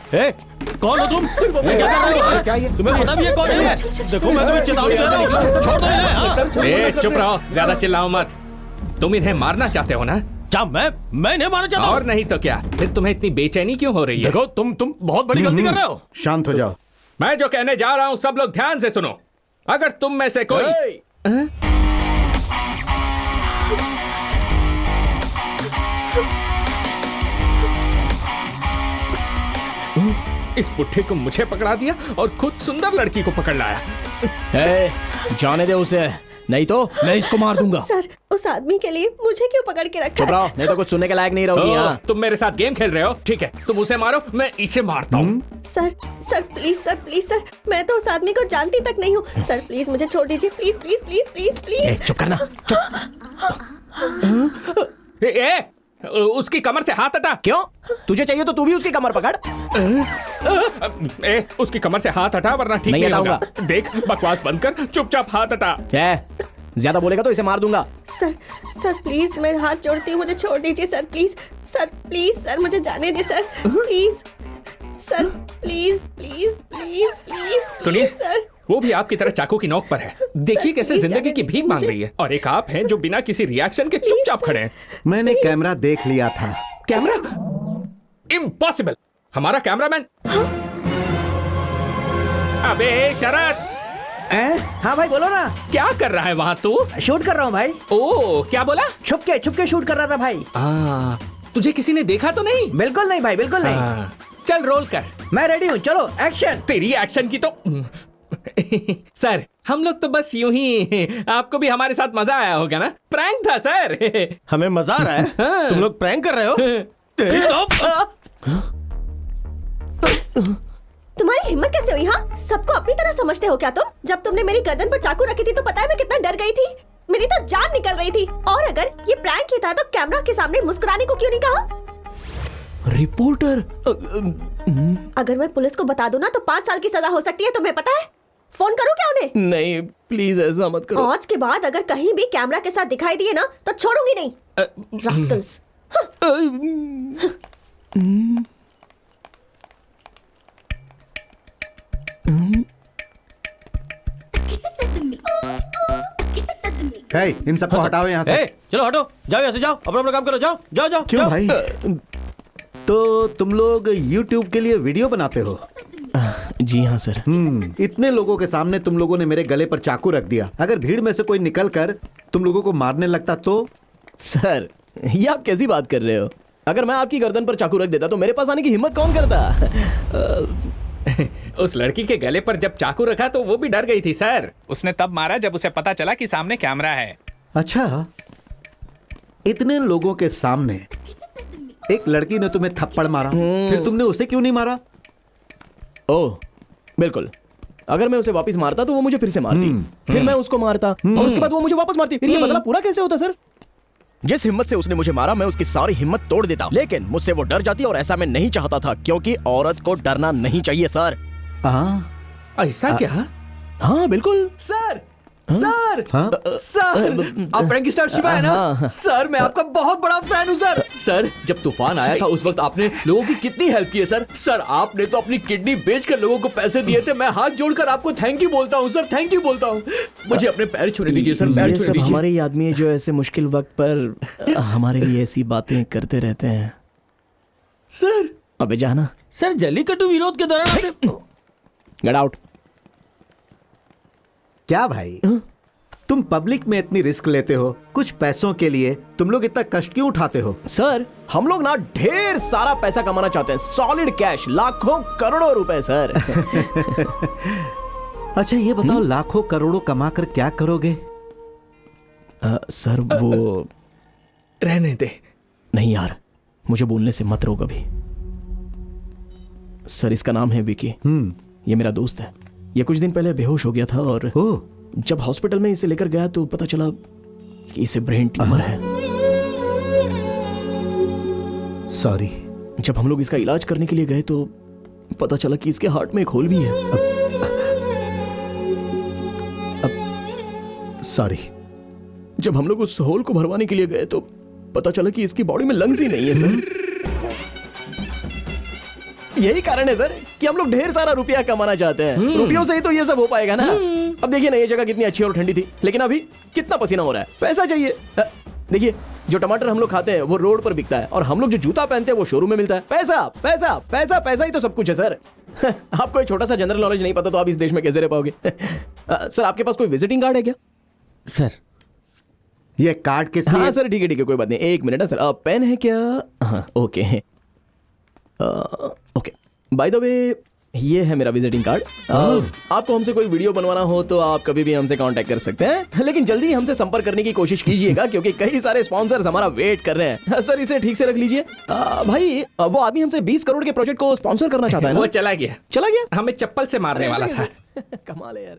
ए, कौन हो तुम? क्या कर रहे हो? क्या ये? तुम्हें पता भी है कौन है? देखो मैं तुम्हें चेतावनी दे रहा हूँ, छोड़ दो इन्हें, हाँ? ए, चुप रहो, ज्यादा चिल्लाओ मत। तुम इन्हें मारना चाहते हो ना? क्या मैं इन्हें मारना चाहता हूँ? और नहीं तो क्या, फिर तुम्हें इतनी बेचैनी क्यों हो रही है? देखो तुम बहुत बड़ी गलती कर रहे हो। शांत हो जाओ। मैं जो कहने जा रहा हूँ सब लोग ध्यान से सुनो। अगर तुम में से कोई इस पुट्ठे को मुझे पकड़ा दिया और खुद सुंदर लड़की को पकड़ लाया। जाने दे उसे, नहीं तो मैं इसको मार दूंगा। सर, उस आदमी के लिए मुझे क्यों पकड़ के रखा? चुप रहो, नहीं तो कुछ सुनने के लायक नहीं रहोगी। यहाँ तुम मेरे साथ गेम खेल रहे हो? ठीक है, तुम उसे मारो, मैं इसे मारता हूँ। सर प्लीज सर, मैं तो उस आदमी को जानती तक नहीं हूँ। सर प्लीज मुझे छोड़ दीजिए, please please please please please. चुप करना, उसकी कमर से हाथ हटा। क्यों? तुझे चाहिए तो तू भी उसकी कमर पकड़। उसकी कमर से हाथ हटा वरना ठीक नहीं होगा। देख, बकवास बंद कर, चुपचाप हाथ हटा। ज्यादा बोलेगा तो इसे मार दूंगा। सर प्लीज, मैं हाथ जोड़ती हूँ, मुझे छोड़ दीजिए सर, प्लीज सर, मुझे जाने दे sir, please sir, please please please please. सुनिए सर, वो भी आपकी तरह चाकू की नोक पर है। देखिए कैसे जिंदगी की भीख मांग रही है, और एक आप हैं जो बिना किसी रिएक्शन के चुपचाप खड़े हैं। मैंने कैमरा देख लिया था। कैमरा? इम्पॉसिबल, हमारा कैमरामैन। अबे शरद! हाँ भाई बोलो ना। क्या कर रहा है वहाँ तू? शूट कर रहा हूँ भाई। ओ, क्या बोला? छुप के शूट कर रहा था भाई। तुझे किसी ने देखा तो नहीं? बिल्कुल नहीं भाई, बिल्कुल नहीं। चल रोल कर। मैं रेडी हूँ, चलो एक्शन। तेरी एक्शन की तो सर, हम लोग तो बस यूं ही, आपको भी हमारे साथ मजा आया होगा ना? प्रैंक था सर। हमें मजा आ रहा है? हाँ। तुम लोग प्रैंक कर रहे हो? तुम्हारी हिम्मत कैसे हुई? हाँ, सबको अपनी तरह समझते हो क्या तुम? जब तुमने मेरी गर्दन पर चाकू रखी थी तो पता है मैं कितना डर गई थी? मेरी तो जान निकल रही थी। और अगर ये प्रैंक ही था तो कैमरा के सामने मुस्कुराने को क्यों नहीं कहा? रिपोर्टर, अगर मैं पुलिस को बता दूं ना तो 5 साल की सजा हो सकती है, तुम्हें पता है? फोन करो क्या उन्हें? नहीं प्लीज ऐसा मत करो। आज के बाद अगर कहीं भी कैमरा के साथ दिखाई दिए ना तो छोड़ूंगी नहीं। रास्कल्स। इन सबको हटाओ यहाँ से। चलो हटो, जाओ यहाँ से, जाओ अपना काम करो, जाओ जाओ जाओ। क्यों भाई? तो तुम लोग YouTube के लिए वीडियो बनाते हो? जी हाँ सर। इतने लोगों के सामने तुम लोगों ने मेरे गले पर चाकू रख दिया। अगर भीड़ में से कोई निकल कर तुम लोगों को मारने लगता तो? सर, ये आप कैसी बात कर रहे हो? अगर मैं आपकी गर्दन पर चाकू रख देता तो मेरे पास आने की हिम्मत कौन करता? उस लड़की के गले पर जब चाकू रखा तो वो भी डर गई थी सर। उसने तब मारा जब उसे पता चला कि सामने कैमरा है। अच्छा, इतने लोगों के सामने एक लड़की ने तुम्हें थप्पड़ मारा, फिर तुमने उसे क्यों नहीं मारा? ओह बिल्कुल, अगर मैं उसे वापस मारता तो वो मुझे फिर से मारती, फिर मैं उसको मारता और उसके बाद वो मुझे वापस मारती। फिर ये बदला पूरा कैसे होता सर? जिस हिम्मत से उसने मुझे मारा मैं उसकी सारी हिम्मत तोड़ देता, लेकिन मुझसे वो डर जाती और ऐसा मैं नहीं चाहता था, क्योंकि औरत को डरना नहीं चाहिए सर। ऐसा क्या? हाँ बिल्कुल सर। सर आप प्रैंक स्टार शिवा है ना? सर मैं आपका बहुत बड़ा फैन हूँ सर। सर जब तूफान आया था उस वक्त आपने लोगों की कितनी हेल्प की है सर। सर आपने तो अपनी किडनी बेचकर लोगों को पैसे दिए थे। मैं हाथ जोड़कर आपको थैंक यू बोलता हूँ सर, थैंक यू बोलता हूँ। मुझे अपने पैर छूने दीजिए सर, पैर छूने दीजिए। हमारे ही आदमी है जो ऐसे मुश्किल वक्त पर हमारे लिए ऐसी बातें करते रहते हैं। सर अबे जाना। सर जल्लीकट्टू विरोध के दौरान गेट आउट। क्या भाई, तुम पब्लिक में इतनी रिस्क लेते हो कुछ पैसों के लिए? तुम लोग इतना कष्ट क्यों उठाते हो? सर हम लोग ना ढेर सारा पैसा कमाना चाहते हैं, सॉलिड कैश, लाखों करोड़ों रुपए सर। अच्छा ये बताओ, लाखों करोड़ों कमा कर क्या करोगे? सर वो रहने दे। नहीं यार, मुझे बोलने से मत रोक अभी। सर इसका नाम है विकी। ये मेरा दोस्त है। ये कुछ दिन पहले बेहोश हो गया था और जब हॉस्पिटल में इसे लेकर गया तो पता चला कि इसे ब्रेन ट्यूमर है। सॉरी। जब हम लोग इसका इलाज करने के लिए गए तो पता चला कि इसके हार्ट में एक होल भी है। सॉरी। जब हम लोग उस होल को भरवाने के लिए गए तो पता चला कि इसकी बॉडी में लंग्स ही नहीं है सर। यही कारण है सर कि हम लोग ढेर सारा रुपया कमाना चाहते हैं। रुपयों से ही तो ये सब हो पाएगा ना। अब देखिए ना, ये जगह कितनी अच्छी और ठंडी थी, लेकिन अभी कितना पसीना हो रहा है। पैसा चाहिए। देखिए, जो टमाटर हम लोग खाते हैं वो रोड पर बिकता है, और हम लोग जो जूता पहनते हैं वो शोरूम में मिलता है। पैसा पैसा पैसा पैसा ही तो सब कुछ है सर। आपको एक छोटा सा जनरल नॉलेज नहीं पता तो आप इस देश में कैसे रह पाओगे? सर, आपके पास कोई विजिटिंग कार्ड है क्या? सर, ये कार्ड किस लिए? हाँ सर, ठीक है, कोई बात नहीं। एक मिनट है सर। पेन है क्या? हाँ, okay okay. By the way, ये है मेरा विजिटिंग कार्ड। आपको हमसे कोई वीडियो बनवाना हो तो आप कभी भी हमसे कांटेक्ट कर सकते हैं, लेकिन जल्दी हमसे संपर्क करने की कोशिश कीजिएगा क्योंकि कई सारे स्पॉन्सर्स हमारा वेट कर रहे हैं। सर, इसे ठीक से रख लीजिए। भाई, वो आदमी हमसे 20 करोड़ के प्रोजेक्ट को स्पॉन्सर करना चाहता है ना? वो चला गया, हमें चप्पल से मारने वाला था। कमाल है यार।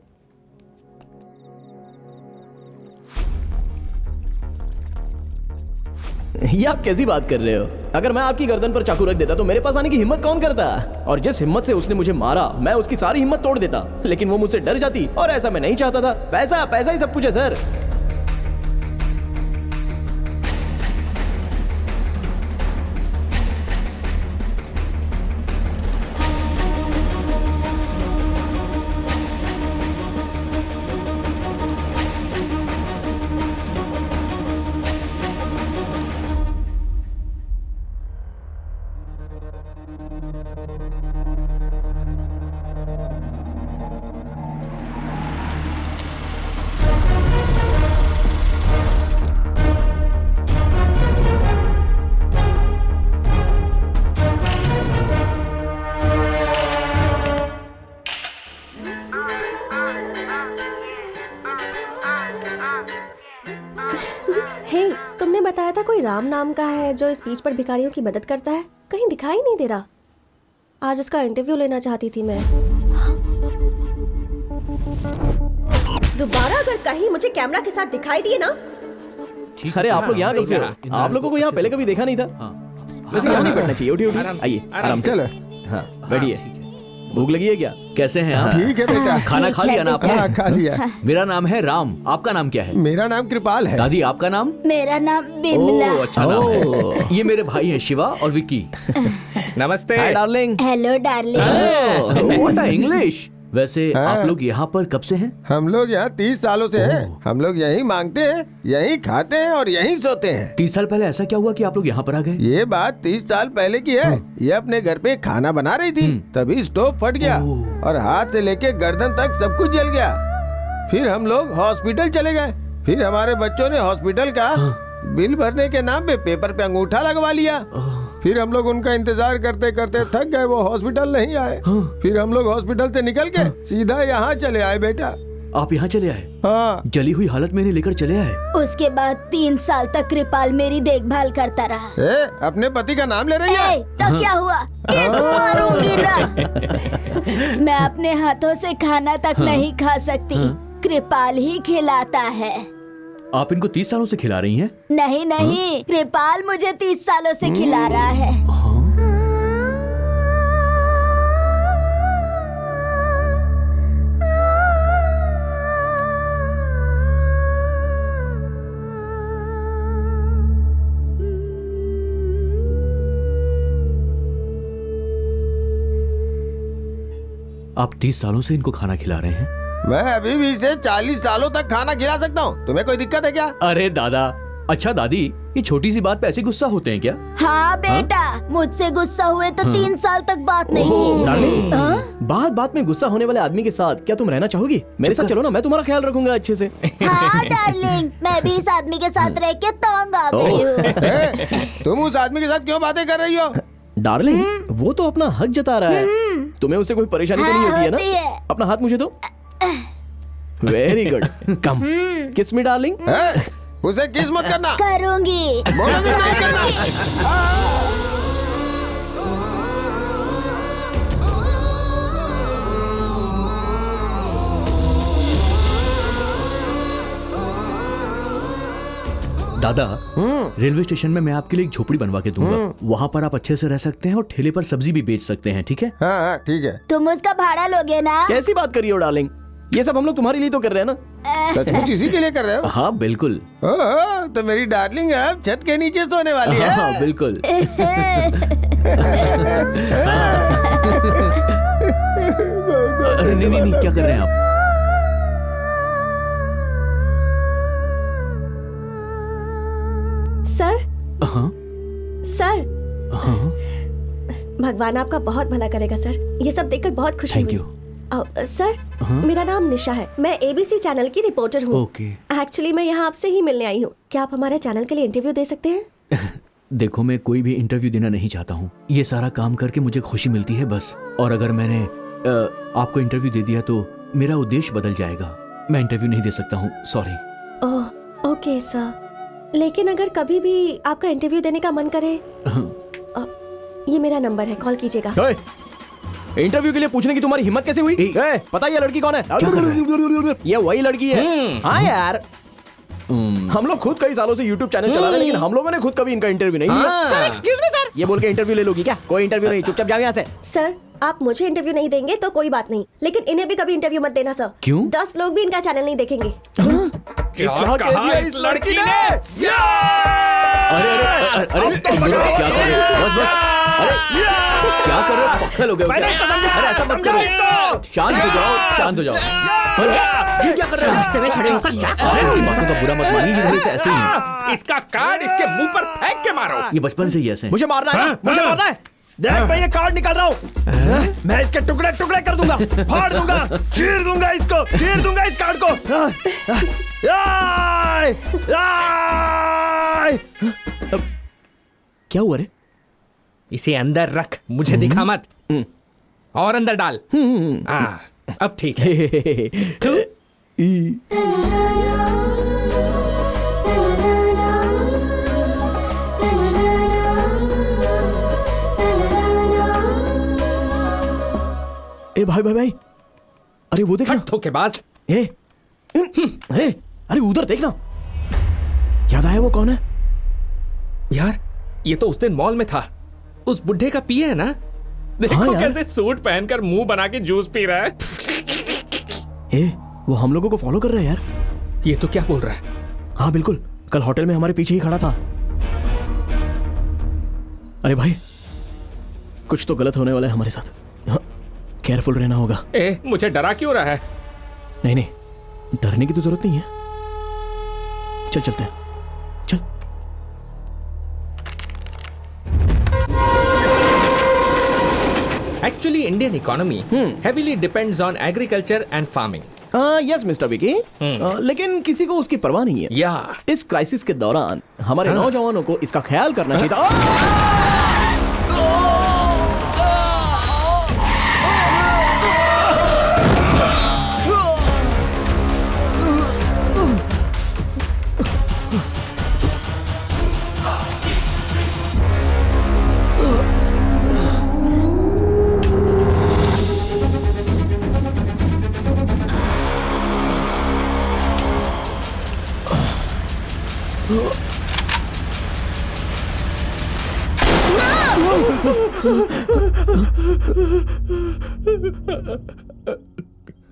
ये आप कैसी बात कर रहे हो? अगर मैं आपकी गर्दन पर चाकू रख देता तो मेरे पास आने की हिम्मत कौन करता? और जिस हिम्मत से उसने मुझे मारा, मैं उसकी सारी हिम्मत तोड़ देता, लेकिन वो मुझसे डर जाती, और ऐसा मैं नहीं चाहता था। पैसा पैसा ही सब कुछ है सर। हे, तुमने बताया था कोई राम नाम का है जो इस बीच पर भिखारियों की मदद करता है। कहीं दिखाई नहीं दे रहा। आज उसका इंटरव्यू लेना चाहती थी मैं। दोबारा अगर कहीं मुझे कैमरा के साथ दिखाई दिए ना। अरे आप लोग यहाँ कब से हो? आप लोगों को यहाँ पहले कभी देखा नहीं था। वैसे यहाँ नहीं बैठना चाहिए। उठिए आइए, आराम से। हाँ, बैठिए। भूख लगी है क्या? कैसे हैं आप? ठीक है बेटा। खाना खा लिया ना आपने? हाँ, खा लिया। मेरा नाम है राम, आपका नाम क्या है? मेरा नाम कृपाल है। दादी, आपका नाम? मेरा नाम बिमला। ओह, अच्छा नाम है। ये मेरे भाई हैं शिवा और विक्की। नमस्ते। Hi darling. Hello darling. What English. वैसे हाँ। आप लोग यहाँ पर कब से हैं? हम लोग यहाँ 30 सालों से हैं। हम लोग यहीं मांगते हैं, यहीं खाते हैं और यहीं सोते हैं। 30 साल पहले ऐसा क्या हुआ कि आप लोग यहाँ पर आ गए? ये बात 30 साल पहले की है। ये अपने घर पे खाना बना रही थी, तभी स्टोव फट गया और हाथ से लेके गर्दन तक सब कुछ जल गया। फिर हम लोग हॉस्पिटल चले गए। फिर हमारे बच्चों ने हॉस्पिटल का बिल भरने के नाम पे पेपर पे अंगूठा लगवा लिया। फिर हम लोग उनका इंतजार करते करते थक गए, वो हॉस्पिटल नहीं आए। फिर हम लोग हॉस्पिटल से निकल के सीधा यहाँ चले आए बेटा। आप यहाँ चले आए? हाँ। जली हुई हालत में इन्हें लेकर चले आए? उसके बाद 3 साल तक कृपाल मेरी देखभाल करता रहा। अपने पति का नाम ले रही है? तो क्या हुआ? ये तो मारूंगी ना। मैं अपने हाथों से खाना तक नहीं खा सकती। कृपाल ही खिलाता है। आप इनको 30 सालों से खिला रही हैं? नहीं, कृपाल मुझे 30 सालों से खिला रहा है। आप 30 सालों से इनको खाना खिला रहे हैं? मैं अभी भी इसे 40 सालों तक खाना खिला सकता हूँ। तुम्हें कोई दिक्कत है क्या? अरे दादा, अच्छा दादी, ये छोटी सी बात पे ऐसे गुस्सा होते हैं क्या? हाँ बेटा, मुझसे गुस्सा हुए तो 3 साल तक बात नहीं की। डार्लिंग, हाँ? बात बात में गुस्सा होने वाले आदमी के साथ क्या तुम रहना चाहोगी? मेरे साथ चलो ना, मैं तुम्हारा ख्याल रखूंगा अच्छे से। हाँ डार्लिंग, मैं भी इस आदमी के साथ रह के तंग आ गई हूँ। तुम उस आदमी के साथ क्यों बातें कर रही हो? डार्लिंग, वो तो अपना हक जता रहा है। तुम्हें उससे कोई परेशानी तो नहीं होती है होती ना? है। अपना हाथ मुझे दो। Very good. कम किस मी डार्लिंग। उसे किस मत करना। करूंगी। बोलो नहीं करना। दादा, रेलवे स्टेशन में मैं आपके लिए एक झोपड़ी बनवा के दूंगा। वहाँ पर आप अच्छे से रह सकते हैं और ठेले पर सब्जी भी बेच सकते हैं, ठीक है? हाँ, ठीक है। तुम उसका भाड़ा लोगे ना? कैसी बात करी हो डार्लिंग? ये सब हम लोग तुम्हारे लिए तो कर रहे हैं ना। सचमुच इसी के लिए कर रहे हो? हाँ बिल्कुल। तो मेरी डार्लिंग अब छत के नीचे सोने वाली है। हाँ बिल्कुल। अरे नहीं नहीं नहीं, क्या कर रहे हैं आप? सर हाँ सर, हाँ, भगवान आपका बहुत भला करेगा सर। ये सब देखकर बहुत खुशी थैंक हुई। यू। सर, मेरा नाम निशा है, मैं एबीसी चैनल की रिपोर्टर हूँ। ओके। एक्चुअली मैं यहाँ आपसे ही मिलने आई हूँ। क्या आप हमारे चैनल के लिए इंटरव्यू दे सकते हैं? देखो, मैं कोई भी इंटरव्यू देना नहीं चाहता हूँ। ये सारा काम करके मुझे खुशी मिलती है बस। और अगर मैंने आपको इंटरव्यू दे दिया तो मेरा उद्देश्य बदल जाएगा। मैं इंटरव्यू नहीं दे सकता हूँ, सॉरी। ओह ओके सर, लेकिन अगर कभी भी आपका इंटरव्यू देने का मन करे, ये मेरा नंबर है, कॉल कीजिएगा। इंटरव्यू के लिए पूछने की तुम्हारी हिम्मत कैसे हुई? पता है ये लड़की कौन है? ये वही लड़की है। हाँ यार, हम लोग खुद कई सालों से YouTube चैनल चला रहे हैं, लेकिन हम लोगों ने खुद कभी इनका इंटरव्यू नहीं लिया। सर एक्सक्यूज मी सर, ये बोल के इंटरव्यू ले लोगी क्या? कोई इंटरव्यू नहीं, चुपचाप जाओ यहाँ से। सर, आप मुझे इंटरव्यू नहीं देंगे तो कोई बात नहीं, लेकिन इन्हें भी कभी इंटरव्यू मत देना सर। क्यों? 10 लोग भी इनका चैनल नहीं देखेंगे। क्या कहा इस लड़की ने? अरे अरे अरे अरे, तुम लोग क्या कर रहे हो? बस बस, अरे क्या कर रहे हो? पागल हो गए हो क्या? अरे ऐसा मत करो, शांत हो जाओ, शांत हो जाओ। ये क्या कर रहे हो? रास्ते में खड़े होकर क्या कर रहे हो? आपकी बातों का बुरा मत मानिए, ये मेरे से ऐसे ही है। इसका कार्ड इसके मुंह पर फेंक के मारो। ये बचपन से ही ऐसे हैं। मुझे मारना है, मुझे मारना है। देख मैं ये कार्ड निकाल रहा हूँ, मैं इसके टुकड़े टुकड़े कर दूंगा, फाड़ दूंगा, चीर दूंगा इसको, चीर दूंगा इस कार्ड को। क्या हुआ रे? इसे अंदर रख, मुझे दिखा मत। और अंदर डाल। अब ठीक है। ए भाई भाई भाई, अरे वो देखना। धोखेबाज। ए, अरे उधर देखना। याद आया वो कौन है? यार, ये तो उस दिन मॉल में था। उस बुढ़े का पिए है ना? देखो हाँ यार। कैसे सूट पहनकर मुंह बना के जूस पी रहा है। ए, वो हम लोगों को फॉलो कर रहा है यार। ये तो क्या बोल रहा है? हाँ बिल्कुल, कल होटल में हमारे पीछे ही खड़ा था। अरे भाई, कुछ तो गलत होने वाला है हमारे साथ। हाँ, केयरफुल रहना होगा। मुझे डरा क्यों रहा है? नहीं नहीं, डरने की तो जरूरत नहीं है। चल चलते हैं, चल। Actually, Indian economy heavily depends on agriculture and farming. Yes mister Vicky, लेकिन किसी को उसकी परवाह नहीं है। Yeah. इस क्राइसिस के दौरान हमारे नौजवानों को इसका ख्याल करना चाहिए था।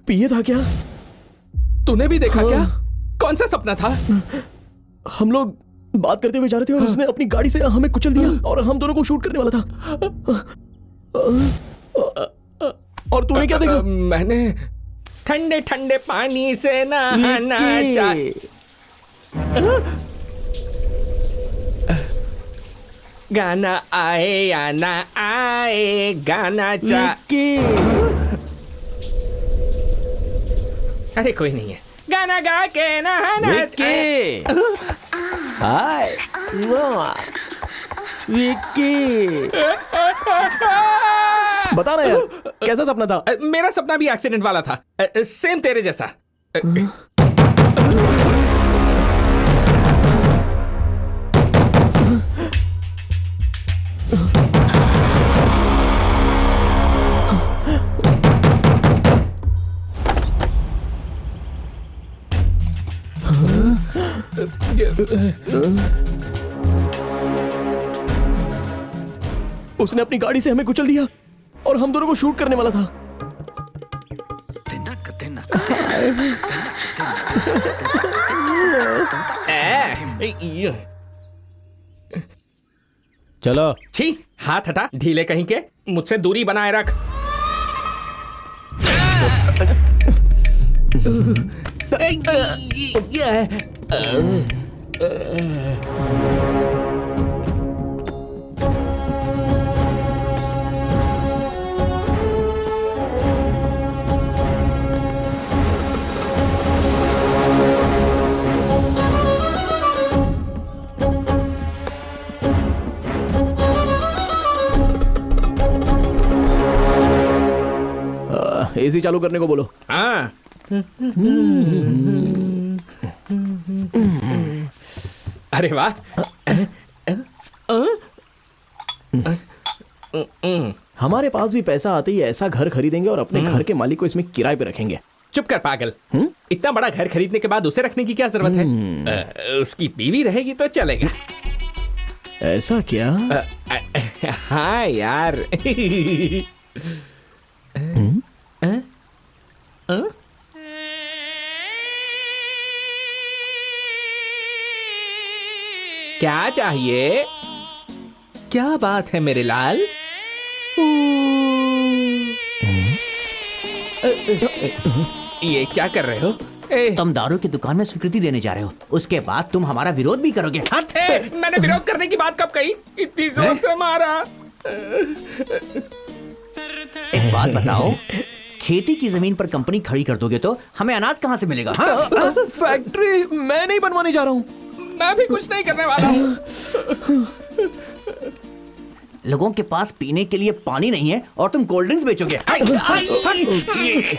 पिए था क्या? तूने भी देखा क्या? कौन सा सपना था? हम लोग बात करते हुए जा रहे थे और उसने अपनी गाड़ी से हमें कुचल दिया और हम दोनों को शूट करने वाला था। और तूने क्या देखा? मैंने ठंडे ठंडे पानी से नहाना चाहिए। गाना आए या ना आए, गाना अरे कोई नहीं है, गाना गा के नहाना चाहिए। हाय विक्की, बता ना यार, कैसा सपना था? मेरा सपना भी एक्सीडेंट वाला था, सेम तेरे जैसा। उसने अपनी गाड़ी से हमें कुचल दिया और हम दोनों को शूट करने वाला था। चलो। छी, हाथ हटा ढीले कहीं के। मुझसे दूरी बनाए रख। एसी चालू करने को बोलो। हाँ, अरे वाह। हमारे पास भी पैसा आते ही ऐसा घर खरीदेंगे और अपने घर के मालिक को इसमें किराए पे रखेंगे। चुप कर पागल। इतना बड़ा घर खरीदने के बाद उसे रखने की क्या जरूरत है? उसकी बीवी रहेगी तो चलेगा। ऐसा क्या? हाँ यार। क्या चाहिए? क्या बात है मेरे लाल? ये क्या कर रहे हो? तुम दारू की दुकान में स्वीकृति देने जा रहे हो, उसके बाद तुम हमारा विरोध भी करोगे। मैंने विरोध करने की बात कब कही? इतनी जोर से मारा। एक बात बताओ, खेती की जमीन पर कंपनी खड़ी कर दोगे तो हमें अनाज कहाँ से मिलेगा? फैक्ट्री मैं नहीं बनवाने जा रहा हूँ। मैं भी कुछ नहीं करने वाला हूँ। लोगों के पास पीने के लिए पानी नहीं है और तुम कोल्ड ड्रिंक्स बेचोगे।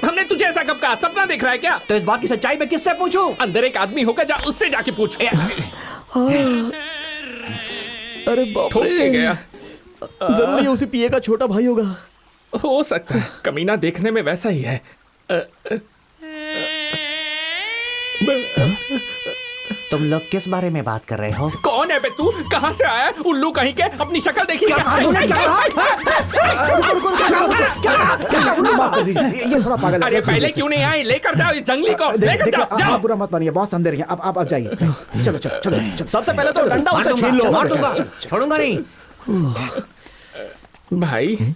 हमने तुझे ऐसा कब कहा? सपना देख रहा है क्या? तो इस बात की सच्चाई मैं किससे पूछूं? अंदर एक आदमी होगा, जा उससे जाके पूछ। अरे बाप ठोक के रे, गया। जरूर ये उसी पिए का छोटा भाई होगा। हो सकता है, कमीना देखने में वैसा ही है। तुम लोग किस बारे में बात कर रहे हो? कौन है बे तू? कहाँ से आया? उल्लू कहीं के? अपनी शक्ल देखी क्या? माफ कर दीजिए, ये थोड़ा पागल है। अरे पहले क्यों नहीं आए? लेकर जाओ इस जंगली को, लेकर जाओ। आप बुरा मत मानिए, बहुत अंधेर है। आप जाइए। चलो चलो चलो। सबसे पहले तो डंडा उसे छीन लो। मार दूंगा, छोड़ूंगा नहीं। भाई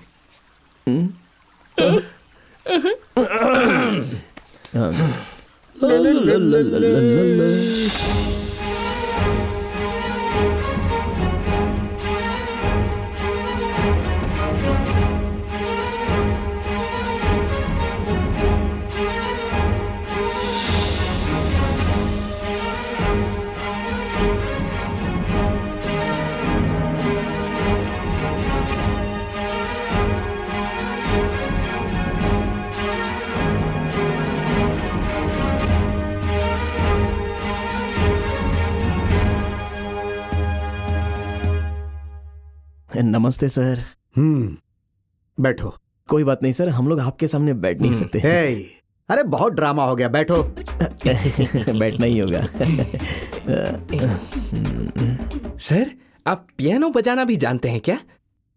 नमस्ते सर। बैठो। कोई बात नहीं सर, हम लोग आपके सामने बैठ नहीं सकते। हे, अरे बहुत ड्रामा हो गया, बैठो। बैठना ही होगा। सर, आप पियानो बजाना भी जानते हैं क्या?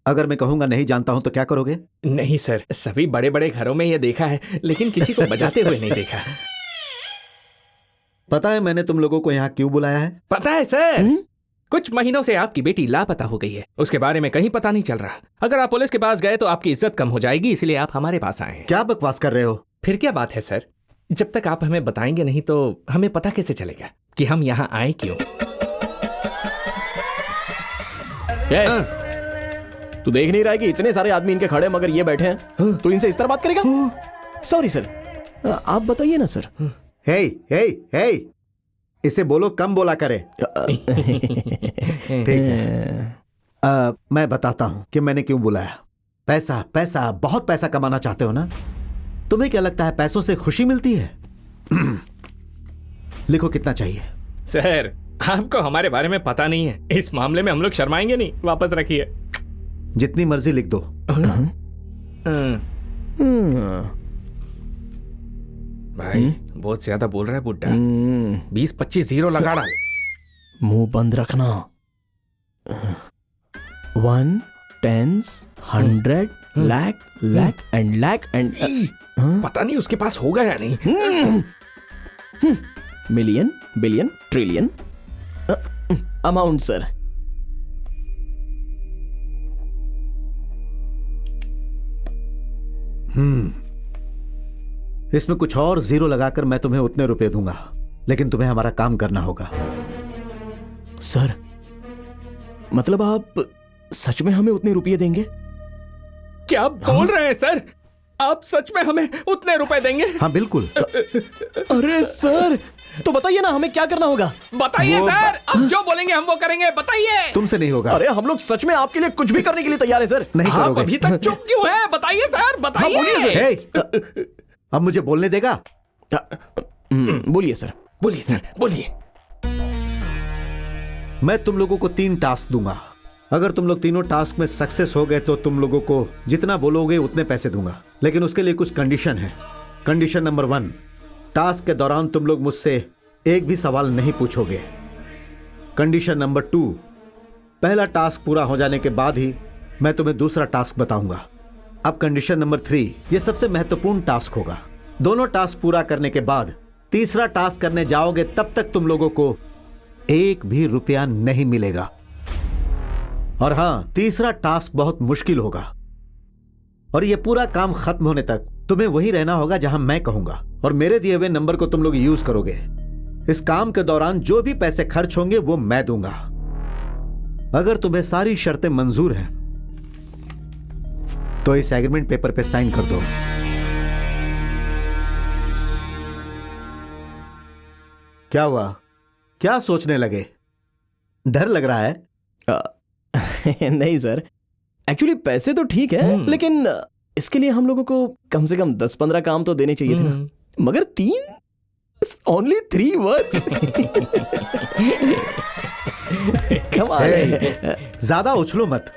अगर मैं कहूंगा नहीं जानता हूं तो क्या करोगे? नहीं सर, सभी बड़े बड़े घरों में ये देखा है, लेकिन किसी को बजाते हुए नहीं देखा। पता है मैंने तुम लोगों को यहाँ क्यों बुलाया है? पता है सर, कुछ महीनों से आपकी बेटी लापता हो गई है। उसके बारे में कहीं पता नहीं चल रहा। अगर आप पुलिस के पास गए तो आपकी इज्जत कम हो जाएगी, इसलिए आप हमारे पास आए हैं। क्या बकवास कर रहे हो? फिर क्या बात है सर? जब तक आप हमें बताएंगे नहीं तो हमें पता कैसे चलेगा कि हम यहाँ आए क्यों? तू देख नहीं रहा है कि इतने सारे आदमी इनके खड़े मगर ये बैठे हैं? तू इनसे इस तरह बात करेगा? सॉरी सर, आप बताइए ना सर। हे हे हे, इसे बोलो कम बोला करे। ठीक है, मैं बताता हूं कि मैंने क्यों बुलाया। पैसा पैसा, बहुत पैसा कमाना चाहते हो ना? तुम्हें क्या लगता है पैसों से खुशी मिलती है? लिखो कितना चाहिए। सर, आपको हमारे बारे में पता नहीं है। इस मामले में हम लोग शर्माएंगे नहीं। वापस रखिए। जितनी मर्जी लिख दो। भाई बहुत ज्यादा बोल रहा है बुड्ढा। 20-25 जीरो लगा डाल। मुंह बंद रखना। 1 10 100 लाख एंड पता नहीं उसके पास होगा या नहीं। Million billion trillion amount sir. इसमें कुछ और जीरो लगाकर मैं तुम्हें उतने रुपए दूंगा, लेकिन तुम्हें हमारा काम करना होगा। सर, मतलब आप सच में हमें उतने रुपये देंगे? क्या बोल रहे हैं सर? आप सच में हमें उतने रुपए देंगे? हाँ बिल्कुल। अरे सर, तो बताइए ना हमें क्या करना होगा। बताइए सर, आप जो बोलेंगे हम वो करेंगे, बताइए। तुमसे नहीं होगा। अरे हम लोग सच में आपके लिए कुछ भी करने के लिए तैयार है सर। नहीं आप करोगे। अभी तक चुप क्यों है? बताइए सर, बताइए। हे, अब मुझे बोलने देगा? बोलिए सर। बोलिए सर, बोलिए। मैं तुम लोगों को 3 टास्क दूंगा। अगर तुम लोग तीनों टास्क में सक्सेस हो गए तो तुम लोगों को जितना बोलोगे उतने पैसे दूंगा, लेकिन उसके लिए कुछ कंडीशन है। कंडीशन नंबर 1, टास्क के दौरान तुम लोग मुझसे एक भी सवाल नहीं पूछोगे। कंडीशन नंबर 2, पहला टास्क पूरा हो जाने के बाद ही मैं तुम्हें दूसरा टास्क बताऊंगा। अब कंडीशन नंबर 3, यह सबसे महत्वपूर्ण टास्क होगा। दोनों टास्क पूरा करने के बाद तीसरा टास्क करने जाओगे, तब तक तुम लोगों को एक भी रुपया नहीं मिलेगा। और हां, तीसरा टास्क बहुत मुश्किल होगा और यह पूरा काम खत्म होने तक तुम्हें वही रहना होगा जहां मैं कहूंगा, और मेरे दिए हुए नंबर को तुम लोग यूज करोगे। इस काम के दौरान जो भी पैसे खर्च होंगे वो मैं दूंगा। अगर तुम्हें सारी शर्तें मंजूर हैं तो इस एग्रीमेंट पेपर पे साइन कर दो। क्या हुआ? क्या सोचने लगे? डर लग रहा है? नहीं सर, एक्चुअली पैसे तो ठीक है, लेकिन इसके लिए हम लोगों को कम से कम 10-15 काम तो देने चाहिए थे ना। मगर 3, ओनली 3 वर्ड्स। कमाल है। ज्यादा उछलो मत,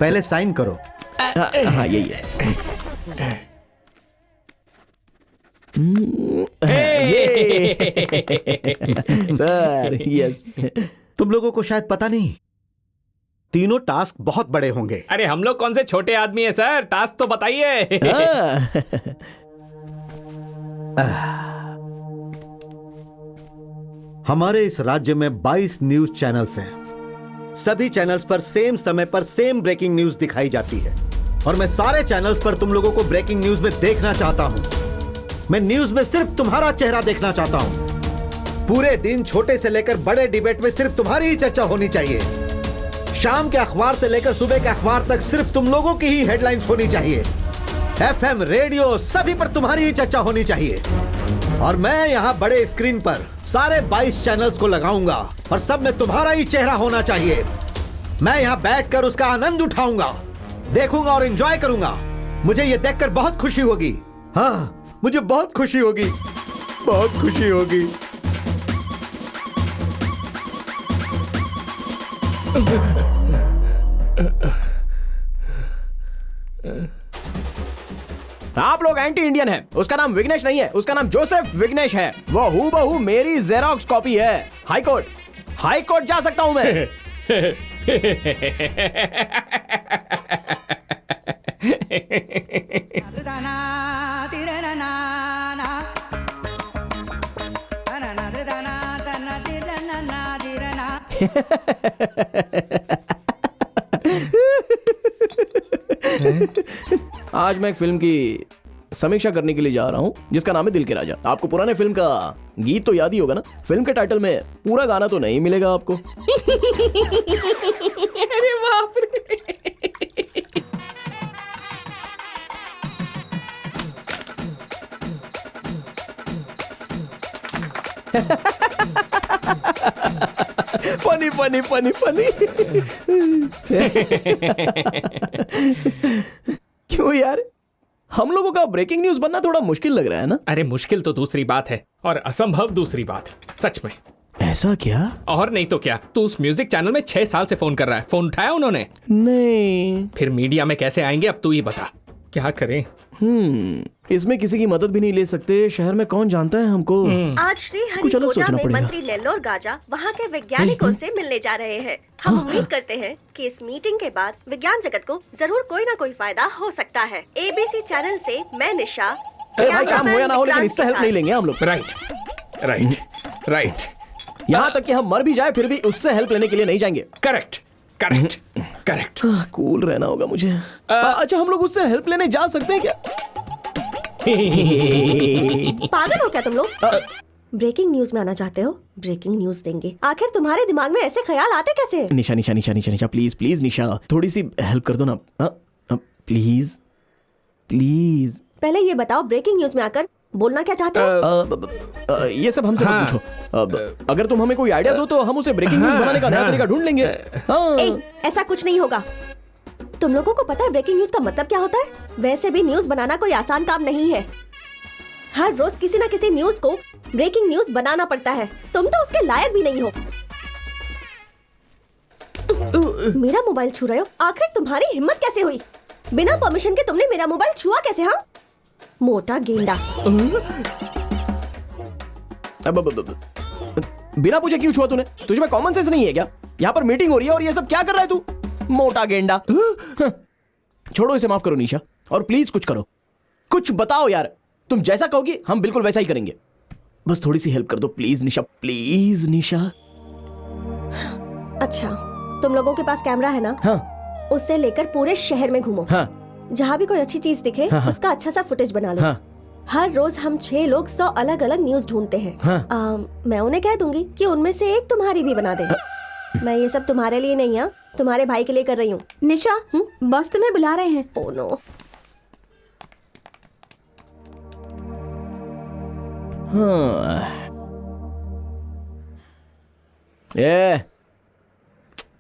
पहले साइन करो। हाँ यही है। Sir yes. तुम लोगों को शायद पता नहीं, तीनों टास्क बहुत बड़े होंगे। अरे हम लोग कौन से छोटे आदमी हैं सर? टास्क तो बताइए। हमारे इस राज्य में 22 न्यूज चैनल्स हैं। सभी चैनल्स पर सेम समय पर सेम ब्रेकिंग न्यूज दिखाई जाती है, और मैं सारे चैनल्स पर तुम लोगों को ब्रेकिंग न्यूज में देखना चाहता हूं। मैं न्यूज में सिर्फ तुम्हारा चेहरा देखना चाहता हूं। पूरे दिन छोटे से लेकर बड़े डिबेट में सिर्फ तुम्हारी ही चर्चा होनी चाहिए। शाम के अखबार से लेकर सुबह के अखबार तक सिर्फ तुम लोगों की ही हेडलाइंस होनी चाहिए। FM, रेडियो, सभी पर तुम्हारी ही चर्चा होनी चाहिए। और मैं यहाँ बड़े स्क्रीन पर सारे 22 चैनल्स को लगाऊंगा और सब में तुम्हारा ही चेहरा होना चाहिए। मैं यहाँ बैठकर उसका आनंद उठाऊंगा, देखूंगा और एंजॉय करूंगा। मुझे ये देखकर बहुत खुशी होगी। हाँ, मुझे बहुत खुशी होगी, बहुत खुशी होगी। आप लोग एंटी इंडियन हैं। उसका नाम विघ्नेश नहीं है, उसका नाम जोसेफ विघ्नेश है। वो हूबहू मेरी जेरोक्स कॉपी है। हाई कोर्ट जा सकता हूं मैं। आज मैं एक फिल्म की समीक्षा करने के लिए जा रहा हूं जिसका नाम है दिल के राजा। आपको पुराने फिल्म का गीत तो याद ही होगा ना। फिल्म के टाइटल में पूरा गाना तो नहीं मिलेगा आपको। अरे बाप रे। Funny funny funny funny. क्यों यार, हम लोगों का ब्रेकिंग न्यूज बनना थोड़ा मुश्किल लग रहा है ना? अरे मुश्किल तो दूसरी बात है और असंभव दूसरी बात। सच में। ऐसा क्या? और नहीं तो क्या। तू उस म्यूजिक चैनल में 6 साल से फोन कर रहा है। फोन उठाया उन्होंने? नहीं। फिर मीडिया में कैसे आएंगे? अब तू ही बता, क्या करें? इसमें किसी की मदद भी नहीं ले सकते। शहर में कौन जानता है हमको? आज श्री कुछ अलग हरिकोटा सोचना में पड़ेगा। मंत्री नेल्लोर गाजा वहाँ के वैज्ञानिकों से मिलने जा रहे हैं। हम उम्मीद करते हैं कि इस मीटिंग के बाद विज्ञान जगत को जरूर कोई ना कोई फायदा हो सकता है। ABC चैनल से मैं निशा। अरे भाई, काम हो या ना हो, लेकिन इससे हेल्प नहीं लेंगे हम लोग। राइट। यहाँ तक कि हम मर भी जाए फिर भी उससे हेल्प लेने के लिए नहीं जाएंगे। करेक्ट। करेक्ट। कूल रहना होगा मुझे। अच्छा, हम लोग उससे हेल्प लेने जा सकते हैं क्या? पागल हो क्या तुम लोग? ब्रेकिंग न्यूज में आना चाहते हो? ब्रेकिंग न्यूज देंगे। आखिर तुम्हारे दिमाग में ऐसे ख्याल आते कैसे हैं? निशा निशा निशा निशा निशा, प्लीज प्लीज निशा, थोड़ी सी हेल्प कर दो ना, प्लीज प्लीज। पहले ये बताओ, ब्रेकिंग न्यूज में आकर बोलना क्या चाहते हो? ये सब हमसे मत पूछो। अगर तुम हमें कोई आइडिया दो तो हम उसे ब्रेकिंग न्यूज बनाने का नया तरीका ढूंढ लेंगे। ऐसा कुछ नहीं होगा। तुम लोगों को पता है ब्रेकिंग न्यूज का मतलब क्या होता है? वैसे भी न्यूज बनाना कोई आसान काम नहीं है। हर रोज किसी न किसी न्यूज को ब्रेकिंग न्यूज बनाना पड़ता है। तुम तो उसके लायक भी नहीं हो। मेरा मोबाइल छू रहे हो? आखिर तुम्हारी हिम्मत कैसे हुई? बिना परमिशन के तुमने मेरा मोबाइल छुआ कैसे? हाँ, मोटा गेंडा। बिना पूछे क्यों छुआ तूने? तुझे में कॉमन सेंस नहीं है क्या? यहाँ पर मीटिंग हो रही है और ये सब क्या कर रहा है तू? मोटा गेंडा। छोड़ो इसे, माफ करो निशा, और प्लीज कुछ करो, कुछ बताओ यार। तुम जैसा कहोगी हम बिल्कुल वैसा ही करेंगे। बस थोड़ी सी हेल्प कर दो प्लीज निशा, प्लीज निशा। अच्छा, तुम लोगों के पास कैमरा है ना? हाँ। उससे लेकर पूरे शहर में घूमो। हाँ। जहाँ भी कोई अच्छी चीज दिखे, हाँ। उसका अच्छा सा फुटेज बना लो। हाँ। हर रोज हम 6 लोग 100 अलग अलग न्यूज ढूंढते हैं। हाँ। मैं उन्हें कह दूंगी कि उनमें से एक तुम्हारी भी बना दे। मैं ये सब तुम्हारे लिए नहीं, हाँ, तुम्हारे भाई के लिए कर रही हूँ। निशा, बॉस तुम्हें बुला रहे हैं। Oh no.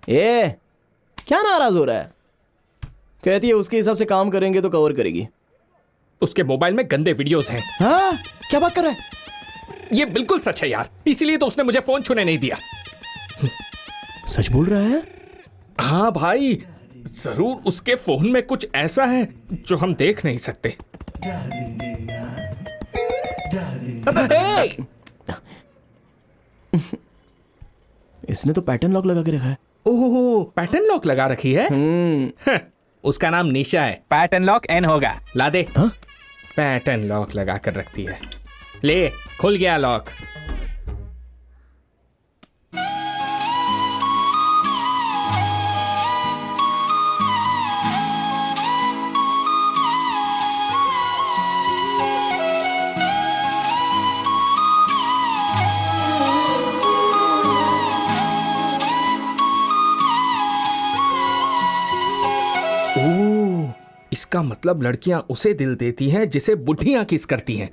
ये क्या नाराज हो रहा है? कहती है उसके हिसाब से काम करेंगे तो कवर करेगी। उसके मोबाइल में गंदे वीडियोस हैं। हाँ, क्या बात कर रहा है? ये बिल्कुल सच है यार, इसीलिए तो उसने मुझे फोन छूने नहीं दिया। सच बोल रहा है? हाँ भाई, जरूर उसके फोन में कुछ ऐसा है जो हम देख नहीं सकते। इसने तो पैटर्न लॉक लगा के रखा है। ओह, पैटर्न लॉक लगा रखी है। उसका नाम निशा है, पैटर्न लॉक एन होगा। ला दे। पैटर्न लॉक लगा कर रखती है। ले, खुल गया लॉक। इसका मतलब लड़कियां उसे दिल देती हैं जिसे बुढ़ियां किस करती हैं।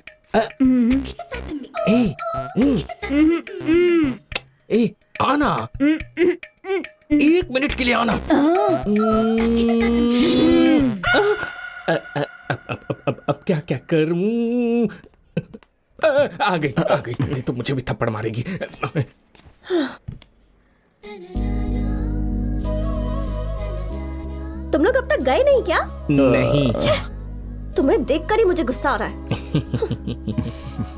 ए, आना, 1 मिनट के लिए आना। अब क्या क्या करूं? आ गई, नहीं तो मुझे भी थप्पड़ मारेगी। तुम लोग अब तक गए नहीं क्या? नहीं। तुम्हें देखकर ही मुझे गुस्सा आ रहा है।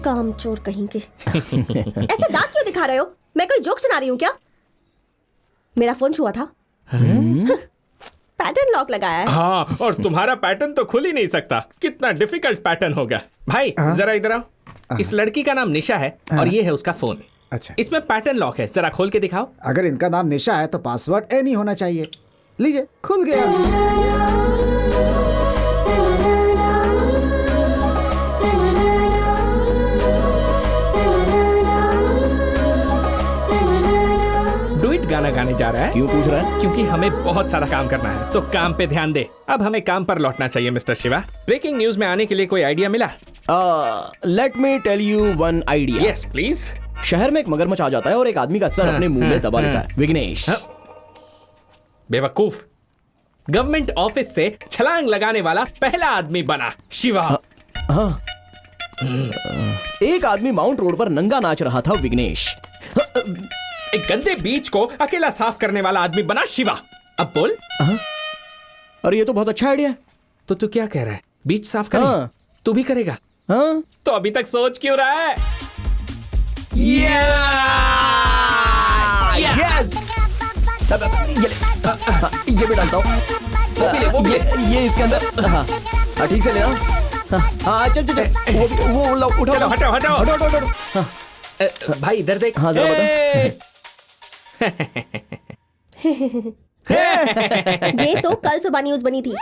कामचोर कहीं के। ऐसे दांत क्यों दिखा रहे हो? मैं कोई जोक सुना रही हूँ क्या? मेरा फोन छुआ था। पैटर्न लॉक लगाया है। हाँ, और तुम्हारा पैटर्न तो खुल ही नहीं सकता। कितना डिफिकल्ट पैटर्न होगा। भाई जरा इधर आओ। इस लड़की का नाम निशा है और ये है उसका फोन। अच्छा, इसमें पैटर्न लॉक है, जरा खोल के दिखाओ। अगर इनका नाम निशा है तो पासवर्ड ए नहीं होना चाहिए। लीजिए, खुल गया। डुइट गाना गाने जा रहा है। क्यों पूछ रहा है? क्योंकि हमें बहुत सारा काम करना है, तो काम पे ध्यान दे। अब हमें काम पर लौटना चाहिए मिस्टर शिवा। ब्रेकिंग न्यूज में आने के लिए कोई आइडिया मिला? Let me tell you one idea. Yes please. शहर में एक मगरमच्छ आ जाता है और एक आदमी का सर अपने मुंह में दबा लेता है। विघ्नेश। बेवकूफ, गवर्नमेंट ऑफिस से छलांग लगाने वाला पहला आदमी बना शिवा। हाँ। एक आदमी माउंट रोड पर नंगा नाच रहा था। विघ्नेश। एक गंदे बीच को अकेला साफ करने वाला आदमी बना शिवा। अब बोल। अरे ये तो बहुत अच्छा आइडिया है। तो तू क्या कह रहा है? बीच साफ करें? हाँ। तू भी करेगा? हाँ। तो अभी तक सोच क्यों रहा है? यस। ये भी डालता हूँ। ये इसके अंदर। हाँ, ठीक से लेना। हाँ, चल चल चल। वो उठाओ। हटाओ हटाओ हटाओ हटाओ। भाई इधर देख। हाँ, जरा बता। ये तो कल सुबह न्यूज बनी थी।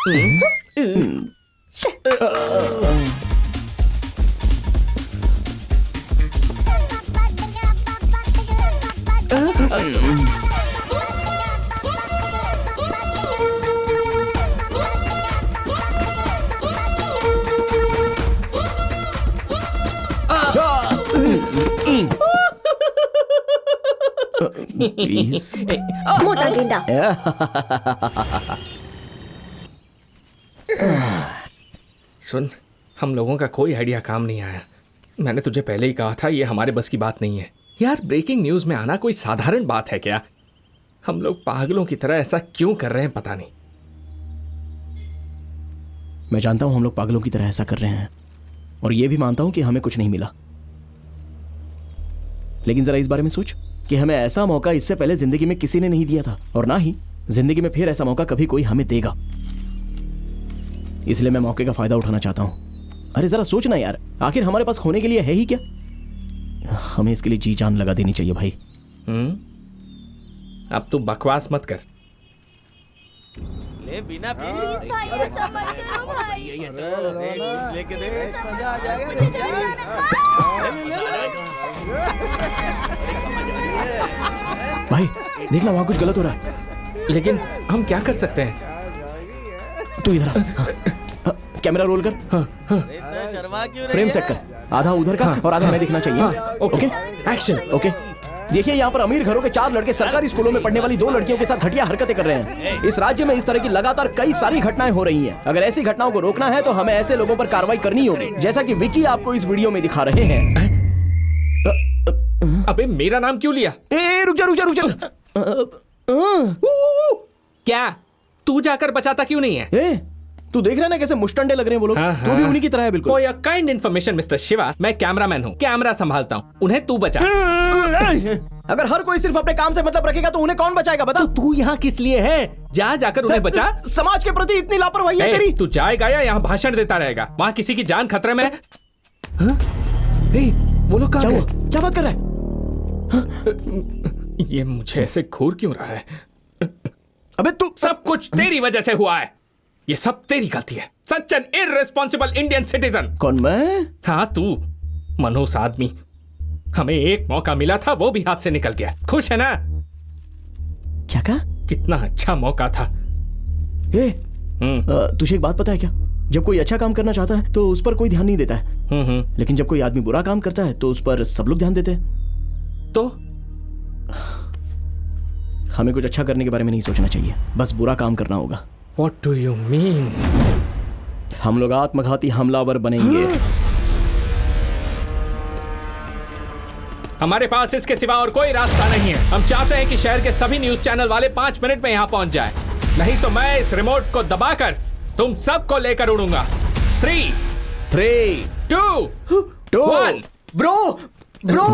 प्लीज। मोटा गेंडा। सुन, हम लोगों का कोई आइडिया काम नहीं आया। मैंने तुझे पहले ही कहा था ये हमारे बस की बात नहीं है। यार, ब्रेकिंग न्यूज में आना कोई साधारण बात है क्या? हम लोग पागलों की तरह ऐसा क्यों कर रहे हैं पता नहीं। मैं जानता हूं हम लोग पागलों की तरह ऐसा कर रहे हैं, और ये भी मानता हूं कि हमें कुछ नहीं मिला। लेकिन जरा इस बारे में सोच कि हमें ऐसा मौका इससे पहले जिंदगी में किसी ने नहीं दिया था, और ना ही जिंदगी में फिर ऐसा मौका कभी कोई हमें देगा। इसलिए मैं मौके का फायदा उठाना चाहता हूं। अरे जरा सोचना यार, आखिर हमारे पास खोने के लिए है ही क्या? हमें इसके लिए जी जान लगा देनी चाहिए भाई। अब तू बकवास मत कर। ले बिना पी भाई ऐसा मत करो भाई। लेके दे, मजा आ जाएगा। भाई देखना वहां कुछ गलत हो रहा है। लेकिन हम क्या कर सकते हैं? तू इधर आ। कैमरा रोल कर। शर्मा क्यों फ्रेम सेट कर, आधा उधर का और आधा मैं दिखना चाहिए। Okay, action. ओके, देखिए यहाँ पर अमीर घरों के 4 लड़के सरकारी स्कूलों में पढ़ने वाली 2 लड़कियों के साथ घटिया हरकतें कर रहे हैं। इस राज्य में इस तरह की लगातार कई सारी घटनाएं हो रही हैं। अगर ऐसी घटनाओं को रोकना है तो हमें ऐसे लोगों पर कार्रवाई करनी होगी, जैसा कि विकी आपको इस वीडियो में दिखा रहे हैं। अबे मेरा नाम क्यों लिया? रुक जा। क्या तू जाकर बचाता क्यों नहीं है? तू देख रहा है ना कैसे मुश्तंडे लग रहे हैं वो लोग। तू भी उन्हीं की तरह है बिल्कुल। For your kind information mister Shiva, मैं कैमरामैन हूँ, कैमरा संभालता हूँ। उन्हें तू बचा। अगर हर कोई सिर्फ अपने काम से मतलब रखेगा तो उन्हें कौन बचाएगा बता? तो तू यहाँ किस लिए है? जाकर उन्हें बचा। समाज के प्रति इतनी लापरवाही है तेरी। तू जाएगा या यहाँ भाषण देता रहेगा? वहाँ किसी की जान खतरे में है। वो लोग कहाँ गए? क्या बात कर रहा है? ये मुझे ऐसे घूर क्यों रहा है? अबे तू, सब कुछ तेरी वजह से हुआ है। ये सब तेरी गलती है। Such an irresponsible Indian citizen. कौन, मैं? हाँ तू, मनोस आदमी। हमें एक मौका मिला था, वो भी हाथ से निकल गया। खुश है ना? क्या कहा? कितना अच्छा मौका था। तुझे एक बात पता है क्या? जब कोई अच्छा काम करना चाहता है तो उस पर कोई ध्यान नहीं देता है, लेकिन जब कोई आदमी बुरा काम करता है तो उस पर सब लोग ध्यान देते हैं। तो हमें कुछ अच्छा करने के बारे में नहीं सोचना चाहिए, बस बुरा काम करना होगा। What do you mean? हम लोग आत्मघाती हमलावर बनेंगे। हमारे पास इसके सिवा और कोई रास्ता नहीं है। हम चाहते हैं कि शहर के सभी न्यूज चैनल वाले 5 मिनट में यहाँ पहुंच जाएं। नहीं तो मैं इस रिमोट को दबाकर तुम सबको लेकर उड़ूंगा। 3, 2, 1। ब्रो,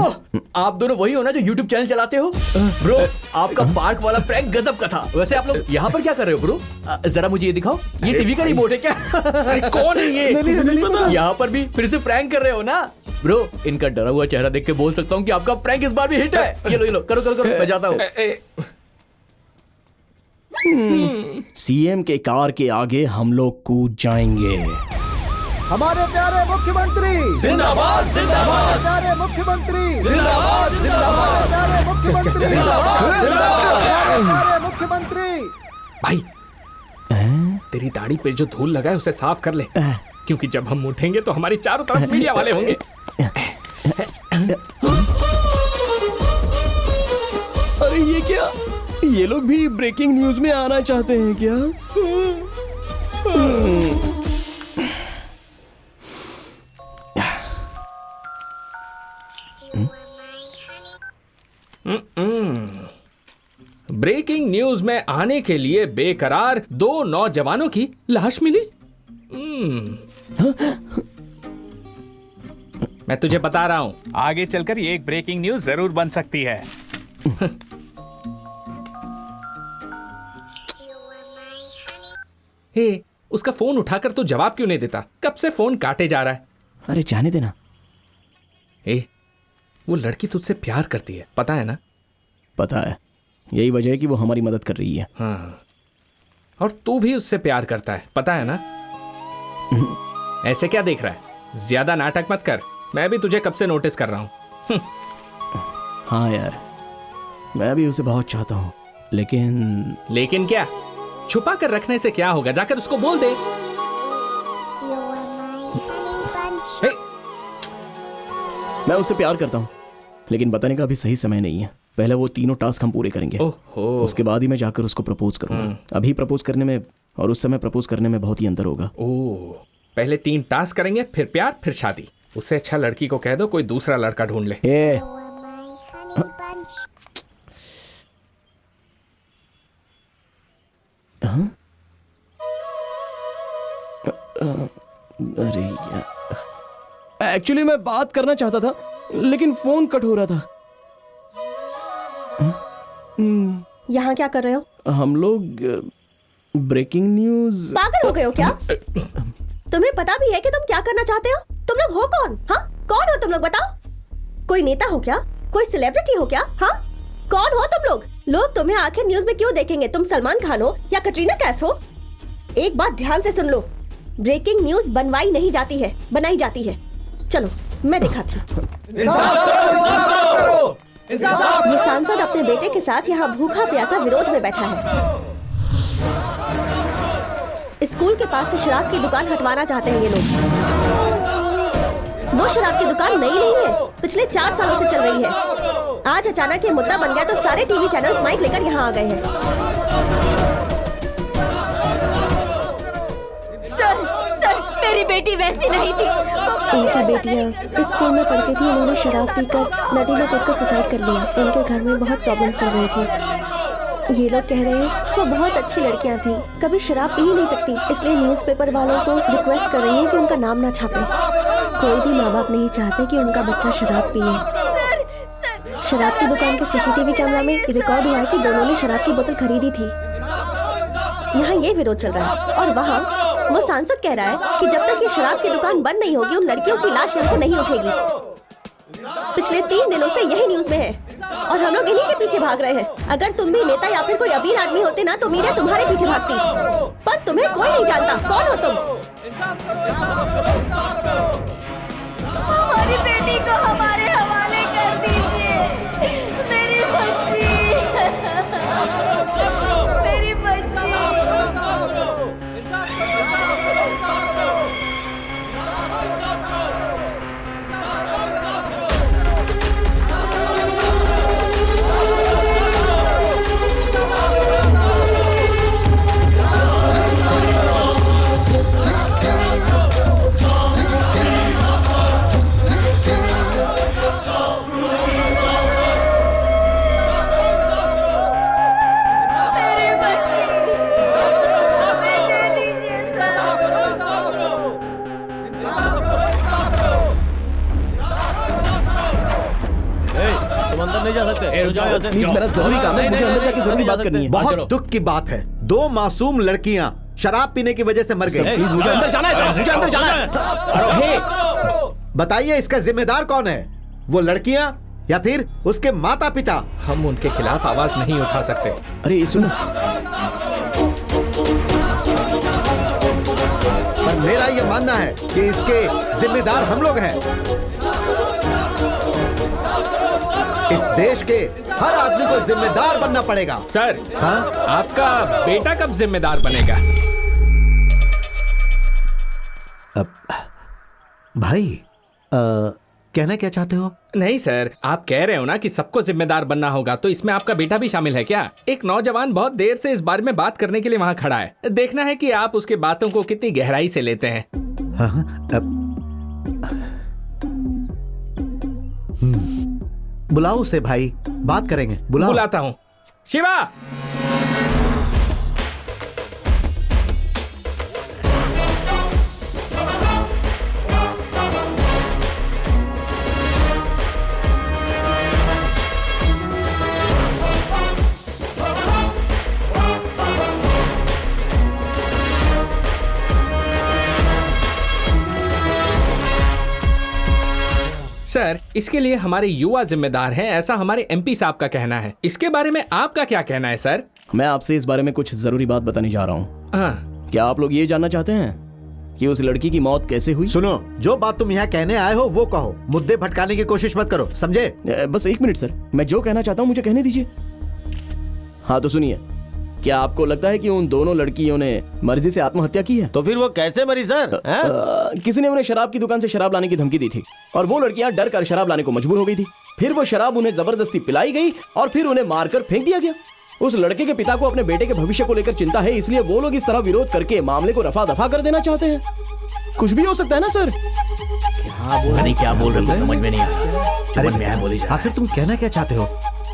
आप दोनों वही हो ना जो YouTube चैनल चलाते हो? ब्रो, आपका पार्क वाला प्रैंक गजब का था। वैसे आप लोग यहाँ पर क्या कर रहे हो ब्रो? जरा मुझे ये दिखाओ। ये टीवी का रिमोट है क्या? कौन है ये? नहीं, यहाँ पर भी फिर से प्रैंक कर रहे हो ना? ब्रो, इनका डरा हुआ चेहरा देख के बोल सकता हूँ कि आपका प्रैंक इस बार भी हिट है। ये लो, करो, मैं जाता हूँ। सीएम के कार के आगे हम लोग कूद जाएंगे। हमारे प्यारे मुख्यमंत्री जिंदाबाद, जिंदाबाद। प्यारे मुख्यमंत्री जिंदाबाद, जिंदाबाद। प्यारे मुख्यमंत्री प्यारे मुख्यमंत्री। भाई, तेरी दाढ़ी पे जो धूल लगा है उसे साफ कर ले, क्योंकि जब हम उठेंगे तो हमारी चारों तरफ मीडिया वाले होंगे। अरे ये क्या? ये लोग भी ब्रेकिंग न्यूज में आना चाहते हैं क्या? ब्रेकिंग न्यूज में आने के लिए बेकरार 2 नौजवानों की लाश मिली। मैं तुझे बता रहा हूं, आगे चलकर ये एक ब्रेकिंग न्यूज जरूर बन सकती है। हे, उसका फोन उठाकर तू जवाब क्यों नहीं देता? कब से फोन काटे जा रहा है। अरे जाने देना। वो लड़की तुझसे प्यार करती है, पता है ना? पता है, यही वजह है कि वो हमारी मदद कर रही है। हाँ, और तू भी उससे प्यार करता है, पता है ना? ऐसे क्या देख रहा है? ज्यादा नाटक मत कर, मैं भी तुझे कब से नोटिस कर रहा हूँ। हाँ यार, मैं भी उसे बहुत चाहता हूँ, लेकिन क्या? छुपा कर रखने से क्या होगा? जाकर उसको बोल दे। हे, मैं उससे प्यार करता हूँ, लेकिन बताने का अभी सही समय नहीं है। पहले वो तीनों टास्क हम पूरे करेंगे, उसके बाद ही मैं जाकर उसको प्रपोज करूंगा। अभी प्रपोज करने में और उस समय प्रपोज करने में बहुत ही अंतर होगा। ओह, पहले 3 टास्क करेंगे, फिर प्यार, फिर शादी। उससे अच्छा लड़की को कह दो कोई दूसरा लड़का ढूंढ ले। अरे यार, एक्चुअली मैं बात करना चाहता था, लेकिन फोन कट हो रहा था। यहाँ क्या कर रहे हो? हम लोग ब्रेकिंग न्यूज। पागल हो गए हो क्या? तुम्हें पता भी है कि तुम क्या करना चाहते हो? तुम लोग हो कौन? हाँ, कौन हो तुम लोग, बताओ? कोई नेता हो क्या? कोई सेलिब्रिटी हो क्या? हाँ, कौन हो तुम लोग? लोग तुम्हें आखिर न्यूज में क्यों देखेंगे? तुम सलमान खान हो या कटरीना कैफ हो? एक बात ध्यान से सुन लो, ब्रेकिंग न्यूज बनवाई नहीं जाती है, बनाई जाती है। चलो मैं दिखाती हूँ। ये सांसद अपने बेटे के साथ यहाँ भूखा प्यासा विरोध में बैठा है। स्कूल के पास से शराब की दुकान हटवाना चाहते हैं ये लोग। वो शराब की दुकान नई नहीं है, पिछले 4 सालों से चल रही है। आज अचानक ये मुद्दा बन गया तो सारे टीवी चैनल्स माइक लेकर यहाँ आ गए हैं। सर, मेरी बेटी वैसी नहीं थी। इनकी बेटियाँ स्कूल में पढ़ती थी, उन्होंने शराब पीकर नदी में कूदकर सुसाइड कर लिया। इनके घर में बहुत प्रॉब्लम्स चल रही थी। ये लोग कह रहे हैं वो बहुत अच्छी लड़कियाँ थी, कभी शराब पी ही नहीं सकती, इसलिए न्यूज़पेपर वालों को रिक्वेस्ट कर रही है कि उनका नाम ना छापे। कोई भी माँ बाप नहीं चाहते कि उनका बच्चा शराब पिए। शराब की दुकान के सीसीटीवी कैमरा में रिकॉर्ड हुआ है कि दोनों ने शराब की बोतल खरीदी थी। यहाँ ये विरोध चल रहा है और वहाँ वो सांसद कह रहा है कि जब तक ये शराब की दुकान बंद नहीं होगी उन लड़कियों की लाश यहाँ से नहीं उठेगी। पिछले 3 दिनों से यही न्यूज में है और हम लोग इन्हीं के पीछे भाग रहे हैं। अगर तुम भी नेता या फिर कोई अमीर आदमी होते ना तो मीडिया तुम्हारे पीछे भागती, पर तुम्हें कोई नहीं जानता। कौन हो तुम? हमारी बेटी को हमारे हवाले कर दीजिए। मेरी बच्ची, मेरी बच्ची। प्लीज, मेरा जरूरी काम है, मुझे अंदर जाके जरूरी बात करनी है। बहुत दुख की बात है, 2 मासूम लड़कियां शराब पीने की वजह से मर गई। प्लीज मुझे अंदर जाना है, मुझे अंदर जाना है। बताइए इसका जिम्मेदार कौन है? वो लड़कियां या फिर उसके माता पिता? हम उनके खिलाफ आवाज नहीं उठा सकते। अरे सुनो, पर मेरा ये मानना है कि इसके जिम्मेदार हम लोग हैं। इस देश के हर आदमी को जिम्मेदार बनना पड़ेगा। सर, हाँ? आपका बेटा कब जिम्मेदार बनेगा? भाई, कहना क्या चाहते हो? नहीं सर, आप कह रहे हो ना कि सबको जिम्मेदार बनना होगा, तो इसमें आपका बेटा भी शामिल है क्या? एक नौजवान बहुत देर से इस बारे में बात करने के लिए वहाँ खड़ा है। देखना है कि आप उसके बातों को कितनी गहराई से लेते हैं। बुलाओ उसे भाई, बात करेंगे। बुलाता हूँ। शिवा, सर इसके लिए हमारे युवा जिम्मेदार हैं, ऐसा हमारे एमपी साहब का कहना है। इसके बारे में आपका क्या कहना है सर? मैं आपसे इस बारे में कुछ जरूरी बात बताने जा रहा हूँ। हाँ। क्या आप लोग ये जानना चाहते हैं कि उस लड़की की मौत कैसे हुई? सुनो, जो बात तुम यहाँ कहने आए हो वो कहो, मुद्दे भटकाने की कोशिश मत करो, समझे? बस 1 मिनट सर, मैं जो कहना चाहता हूँ मुझे कहने दीजिए। हाँ तो सुनिए, क्या आपको लगता है कि उन दोनों लड़कियों ने मर्जी से आत्महत्या की है? तो फिर वो कैसे मरी सर? किसी ने उन्हें शराब की दुकान से शराब लाने की धमकी दी थी और वो लड़कियां डर कर शराब लाने को मजबूर हो गई थी। फिर वो शराब उन्हें जबरदस्ती पिलाई गई और फिर उन्हें मारकर फेंक दिया गया। उस लड़के के पिता को अपने बेटे के भविष्य को लेकर चिंता है, इसलिए वो लोग इस तरह विरोध करके मामले को रफा दफा कर देना चाहते हैं। कुछ भी हो सकता है ना सर? नहीं क्या बोल रहे हो, समझ में नहीं आया। समझ में आया, बोली जा। आखिर तुम कहना क्या चाहते हो?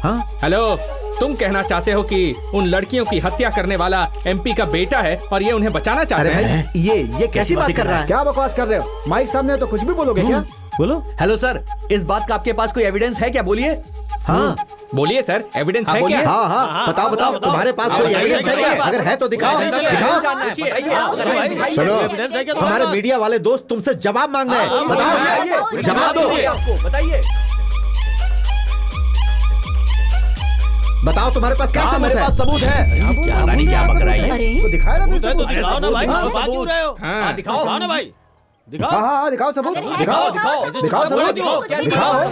हाँ हेलो, तुम कहना चाहते हो कि उन लड़कियों की हत्या करने वाला एमपी का बेटा है और ये उन्हें बचाना चाहते अरे हैं? भाई, ये कैसी बात कर रहा है? क्या बकवास कर रहे हो? माइक सामने तो कुछ भी बोलोगे क्या? बोलो। हेलो सर, इस बात का आपके पास कोई एविडेंस है क्या? बोलिए। हाँ बोलिए सर, एविडेंस है बोलिए। क्या? हाँ, बताओ बताओ, तुम्हारे पास कोई एविडेंस है क्या? अगर है तो दिखाओ, दिखाओ। सुनो, हमारे मीडिया वाले दोस्त तुमसे जवाब मांग रहे हैं, बताओ, जवाब दो, बताइए। बताओ तुम्हारे पास क्या सबूत मेरे है? पास सबूत है। क्या पता नहीं क्या बक रहा है। अरे तो दिखाए ना फिर सबूत। दिखाओ ना भाई, दिखाओ भाग क्यों सबूत। रहे हो? हाँ, दिखाओ ना भाई, दिखाओ। हाँ, दिखाओ सबूत, दिखाओ दिखाओ सबूत, दिखाओ।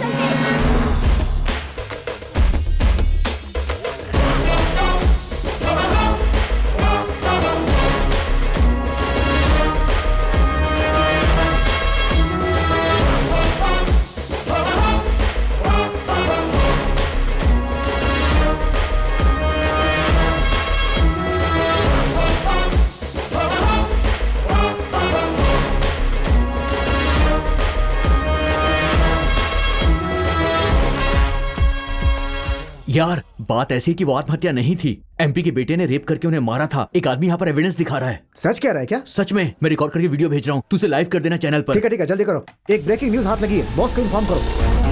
यार, बात ऐसी है कि वो आत्महत्या नहीं थी। एमपी के बेटे ने रेप करके उन्हें मारा था। एक आदमी यहाँ पर एविडेंस दिखा रहा है। सच कह रहा है क्या? सच में, मैं रिकॉर्ड करके वीडियो भेज रहा हूँ, तू उसे लाइव कर देना चैनल पर। ठीक है जल्दी करो। एक ब्रेकिंग न्यूज हाथ लगी है, बॉस को इन्फॉर्म करो।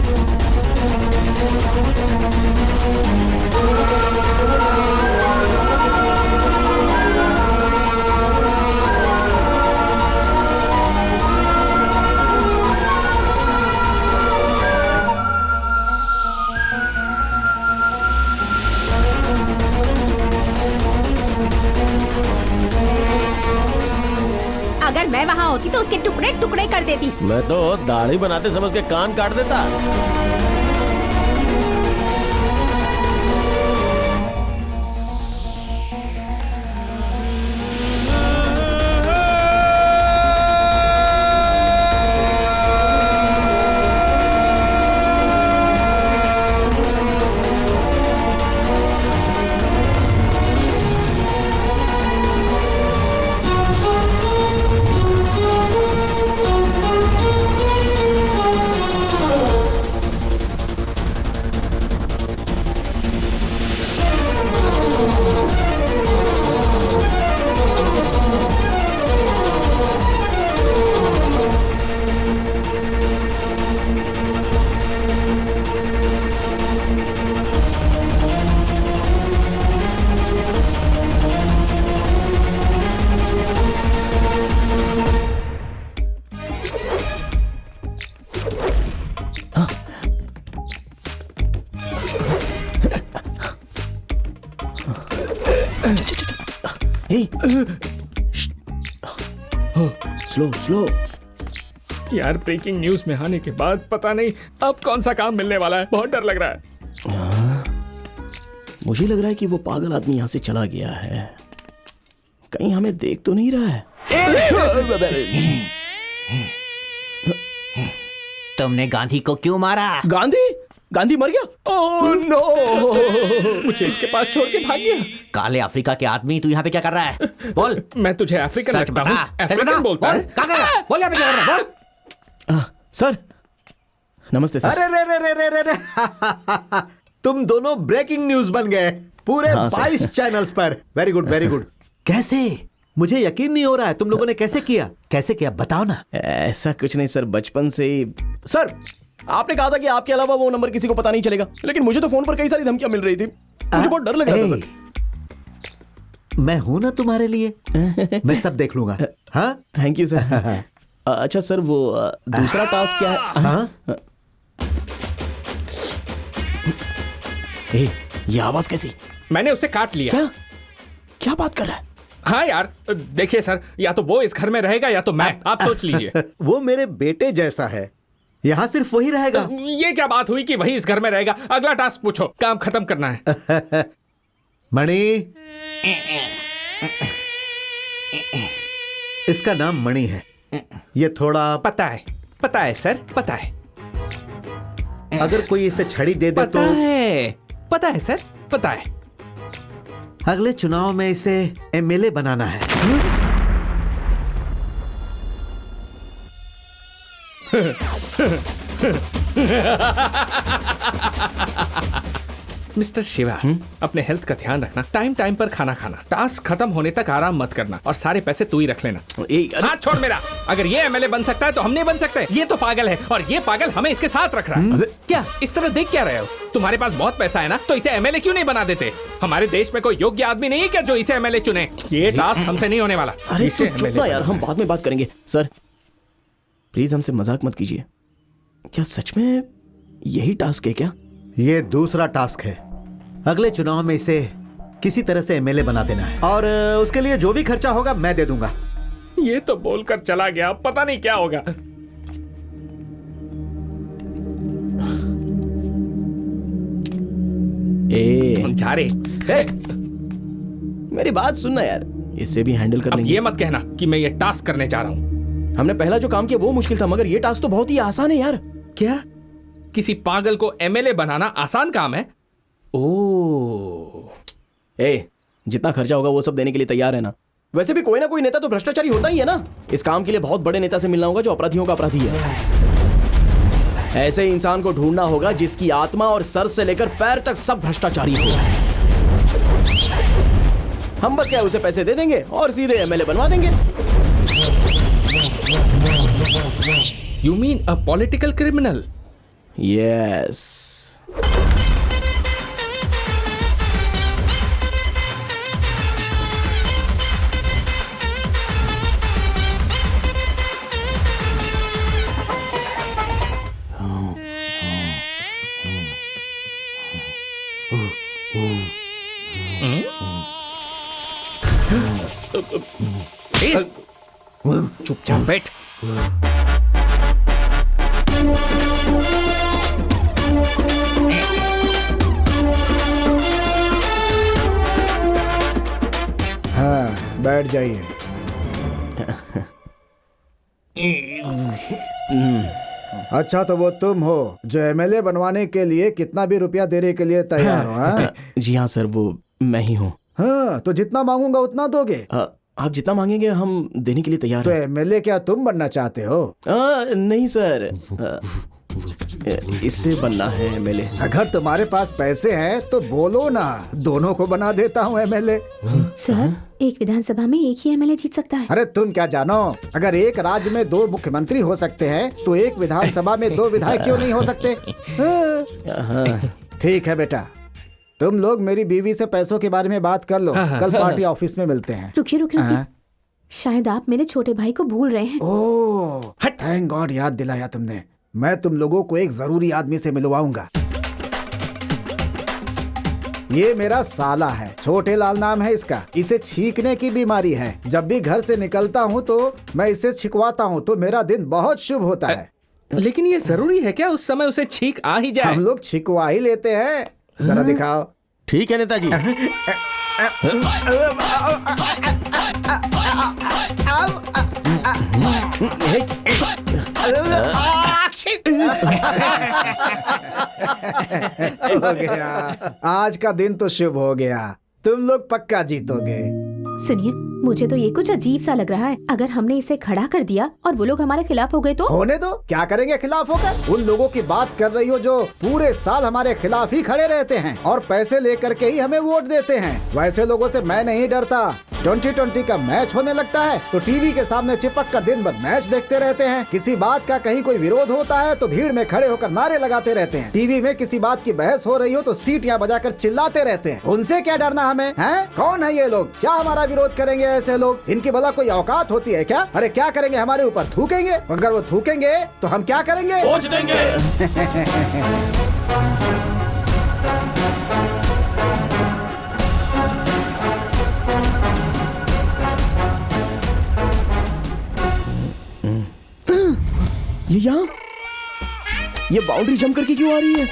अगर मैं वहाँ होती तो उसके टुकड़े टुकड़े कर देती। मैं तो दाढ़ी बनाते समझ के कान काट देता। Slow slow. यार, ब्रेकिंग न्यूज में आने के बाद पता नहीं अब कौन सा काम मिलने वाला है। बहुत डर लग रहा है। मुझे लग रहा है कि वो पागल आदमी यहाँ से चला गया है। कहीं हमें देख तो नहीं रहा है? तुमने गांधी को क्यों मारा? गांधी? गांधी मर गया? Oh no! मुझे इसके पास छोड़ के भाग गया। काले अफ्रीका के आदमी, तू यहाँ पे क्या कर रहा है? बोल। मैं तुझे अफ्रीकन सच लगता बता। हूँ? सच अफ्रीकन बता। बोलता बोल, है? क्या कर रहा है? बोल यहाँ पे क्या कर रहा है? बोल। सर, नमस्ते सर। अरे रे रे रे रे रे तुम दोनों ब्रेकिंग न्यूज बन गए पूरे हाँ, सर। 22 चैनल्स पर। Very good very good. कैसे? मुझे यकीन नहीं हो रहा है, तुम लोगों ने कैसे किया? कैसे किया बताओ ना। ऐसा कुछ नहीं सर, बचपन से ही। सर, आपने कहा था कि आपके अलावा वो नंबर किसी को पता नहीं चलेगा, लेकिन मुझे तो फोन पर कई सारी धमकियां मिल रही थी। मुझे बहुत डर लग रहा था सर। मैं हूं ना तुम्हारे लिए, मैं सब देख लूंगा। हाँ, थैंक यू सर। अच्छा सर, वो दूसरा टास्क क्या है? हाँ? ए, ये आवाज कैसी? मैंने उसे काट लिया। क्या क्या बात कर रहा है? हाँ यार, देखिए सर, या तो वो इस घर में रहेगा या तो मैं, आप सोच लीजिए। वो मेरे बेटे जैसा है, यहाँ सिर्फ वही रहेगा। ये क्या बात हुई कि वही इस घर में रहेगा? अगला टास्क पूछो, काम खत्म करना है। मणि, इसका नाम मणि है। ये थोड़ा पता है सर, पता है। अगर कोई इसे छड़ी दे दे पता है सर, पता है। अगले चुनाव में इसे एमएलए बनाना है। मिस्टर शिवा, अपने हेल्थ का ध्यान रखना, टाइम टाइम पर खाना खाना, टास्क खत्म होने तक आराम मत करना और सारे पैसे तू ही रख लेना। हाथ छोड़ मेरा। अगर ये एमएलए बन सकता है तो हम नहीं बन सकते। ये तो पागल है और ये पागल हमें इसके साथ रख रहा है। क्या इस तरह देख क्या रहे हो? तुम्हारे पास बहुत पैसा है ना, तो इसे एमएलए क्यों नहीं बना देते? हमारे देश में कोई योग्य आदमी नहीं है क्या जो इसे एमएलए चुने? ये टास्क हमसे नहीं होने वाला। अरे इसे चुप ना यार, हम बाद में बात करेंगे। सर प्लीज हमसे मजाक मत कीजिए। क्या सच में यही टास्क है क्या? ये दूसरा टास्क है। अगले चुनाव में इसे किसी तरह से एमएलए बना देना है और उसके लिए जो भी खर्चा होगा मैं दे दूंगा। ये तो बोलकर चला गया, पता नहीं क्या होगा। जा रे। मेरी बात सुनना यार, इसे भी हैंडल कर लेंगे। ये मत कहना कि मैं ये टास्क करने जा रहा हूँ। हमने पहला जो काम किया वो मुश्किल था, मगर ये टास्क तो बहुत ही आसान है यार। क्या किसी पागल को एमएलए बनाना आसान काम है? जितना खर्चा होगा वो सब देने के लिए तैयार है ना? वैसे भी कोई ना कोई नेता तो भ्रष्टाचारी होता ही है ना। इस काम के लिए बहुत बड़े नेता से मिलना होगा जो अपराधियों का अपराधी है। ऐसे इंसान को ढूंढना होगा जिसकी आत्मा और सर से लेकर पैर तक सब भ्रष्टाचारी हो। हम बस क्या उसे पैसे दे देंगे और सीधे एमएलए बनवा देंगे। You mean a political criminal? Yes. चुपचाप बैठ। हाँ, बैठ जाइए। अच्छा, तो वो तुम हो जो एमएलए बनवाने के लिए कितना भी रुपया देने के लिए तैयार हो? हाँ? जी हाँ सर, वो मैं ही हूँ। हाँ, तो जितना मांगूंगा उतना दोगे? आप जितना मांगेंगे हम देने के लिए तैयार तो हैं। एमएलए क्या तुम बनना चाहते हो? नहीं सर, इससे बनना है एमएलए। अगर तुम्हारे पास पैसे हैं तो बोलो ना, दोनों को बना देता हूँ एमएलए। सर, एक विधानसभा में एक ही एमएलए जीत सकता है। अरे तुम क्या जानो, अगर एक राज्य में 2 मुख्यमंत्री हो सकते हैं तो एक विधानसभा में 2 विधायक क्यों नहीं हो सकते? ठीक है बेटा, तुम लोग मेरी बीवी से पैसों के बारे में बात कर लो। कल पार्टी ऑफिस में मिलते हैं। रुकिए। शायद आप मेरे छोटे भाई को भूल रहे हैं। ओह, थैंक गॉड, याद दिलाया तुमने। मैं तुम लोगों को एक जरूरी आदमी से मिलवाऊंगा। ये मेरा साला है, छोटे लाल नाम है इसका। इसे छींकने की बीमारी है। जब भी घर से निकलता हूँ तो मैं इसे छिकवाता हूँ तो मेरा दिन बहुत शुभ होता है। लेकिन ये जरूरी है क्या उस समय उसे छींक आ ही जाए? हम लोग छिकवा ही लेते हैं। जरा दिखाओ। ठीक है नेताजी। हो गया, आज का दिन तो शुभ हो गया। तुम लोग पक्का जीतोगे। सुनिए, मुझे तो ये कुछ अजीब सा लग रहा है। अगर हमने इसे खड़ा कर दिया और वो लोग हमारे खिलाफ हो गए तो? होने दो, क्या करेंगे खिलाफ होकर? उन लोगों की बात कर रही हो जो पूरे साल हमारे खिलाफ ही खड़े रहते हैं और पैसे लेकर के ही हमें वोट देते हैं। वैसे लोगों से मैं नहीं डरता। 2020 का मैच होने लगता है तो टीवी के सामने चिपक कर दिन भर मैच देखते रहते हैं। किसी बात का कहीं कोई विरोध होता है तो भीड़ में खड़े होकर नारे लगाते रहते हैं। टीवी में किसी बात की बहस हो रही हो तो सीटियां बजाकर चिल्लाते रहते हैं। उनसे क्या डरना हमें? हैं? कौन है ये लोग? क्या हमारा विरोध करेंगे ऐसे लोग? इनकी भला कोई औकात होती है क्या? अरे क्या करेंगे, हमारे ऊपर थूकेंगे? अगर वो थूकेंगे तो हम क्या करेंगे? पहुंच देंगे। यहाँ ये बाउंड्री जंप करके क्यों आ रही है?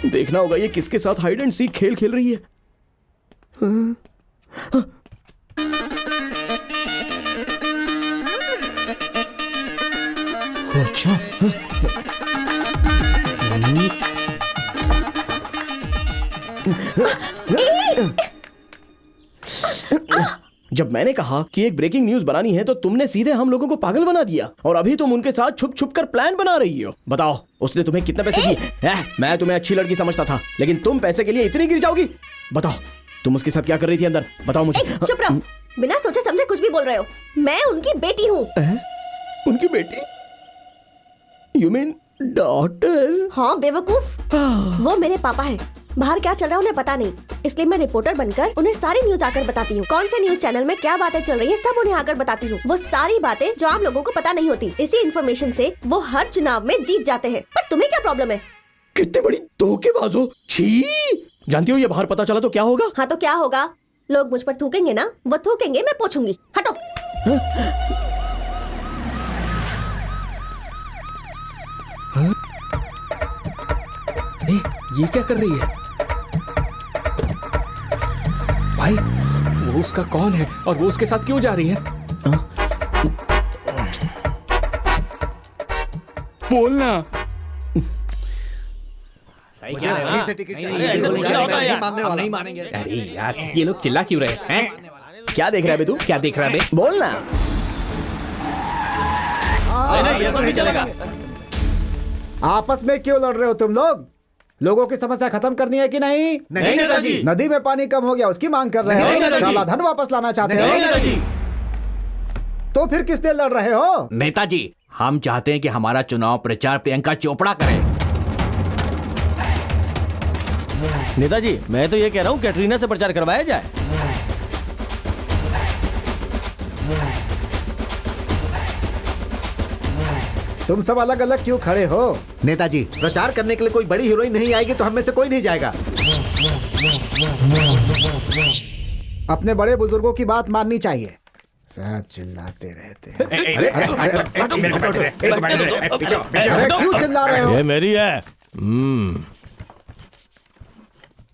देखना होगा ये किसके साथ हाइड एंड सीक खेल खेल रही है। अच्छा, जब मैंने कहा कि एक ब्रेकिंग न्यूज बनानी है तो तुमने सीधे हम लोगों को पागल बना दिया और अभी तुम उनके साथ छुप छुप कर प्लान बना रही हो। बताओ उसने तुम्हें कितने पैसे दिए? मैं तुम्हें अच्छी लड़की समझता था लेकिन तुम पैसे के लिए इतनी गिर जाओगी? बताओ तुम उसके साथ क्या कर रही थी अंदर? बताओ मुझे। चुप रहो, बिना सोचे समझे कुछ भी बोल रहे हो। मैं उनकी बेटी हूँ। उनकी बेटी? You mean daughter? हाँ बेवकूफ, वो मेरे पापा हैं। बाहर क्या चल रहा है उन्हें पता नहीं, इसलिए मैं रिपोर्टर बनकर उन्हें सारी न्यूज आकर बताती हूँ। कौन से न्यूज चैनल में क्या बातें चल रही है सब उन्हें आकर बताती हूँ। वो सारी बातें जो आम लोगों को पता नहीं होती। इसी इन्फॉर्मेशन से वो हर चुनाव में जीत जाते हैं। पर तुम्हें क्या प्रॉब्लम है? कितने बड़ी धोखेबाज हो। छी! जानती हो ये बाहर पता चला तो क्या होगा? हाँ तो क्या होगा? लोग मुझ पर थूकेंगे ना, वो थूकेंगे, मैं पूछूंगी। हटो। ये क्या कर रही है? भाई वो उसका कौन है और वो उसके साथ क्यों जा रही है? बोलना। अरे यार ये लोग चिल्ला क्यों रहे हैं? क्या देख रहा है बे तू? क्या देख रहा है बे? बोलना। ये तो नहीं चलेगा। आपस में क्यों लड़ रहे हो तुम लोग? लोगों की समस्या खत्म करनी है कि नहीं? नहीं नेताजी। नदी में पानी कम हो गया उसकी मांग कर रहे हो? काला धन वापस लाना चाहते हो? तो फिर किस लिए लड़ रहे हो? नेताजी हम चाहते हैं कि हमारा चुनाव प्रचार प्रियंका चोपड़ा करे। नेताजी मैं तो ये कह रहा हूँ कैटरीना से प्रचार करवाया जाए। तुम सब अलग अलग क्यों खड़े हो? नेताजी प्रचार करने के लिए कोई बड़ी हीरोइन नहीं आएगी तो हम में से कोई नहीं जाएगा। अपने बड़े बुजुर्गों की बात माननी चाहिए। सब चिल्लाते रहते हैं। अरे क्यों चिल्ला रहे हो? ये मेरी है।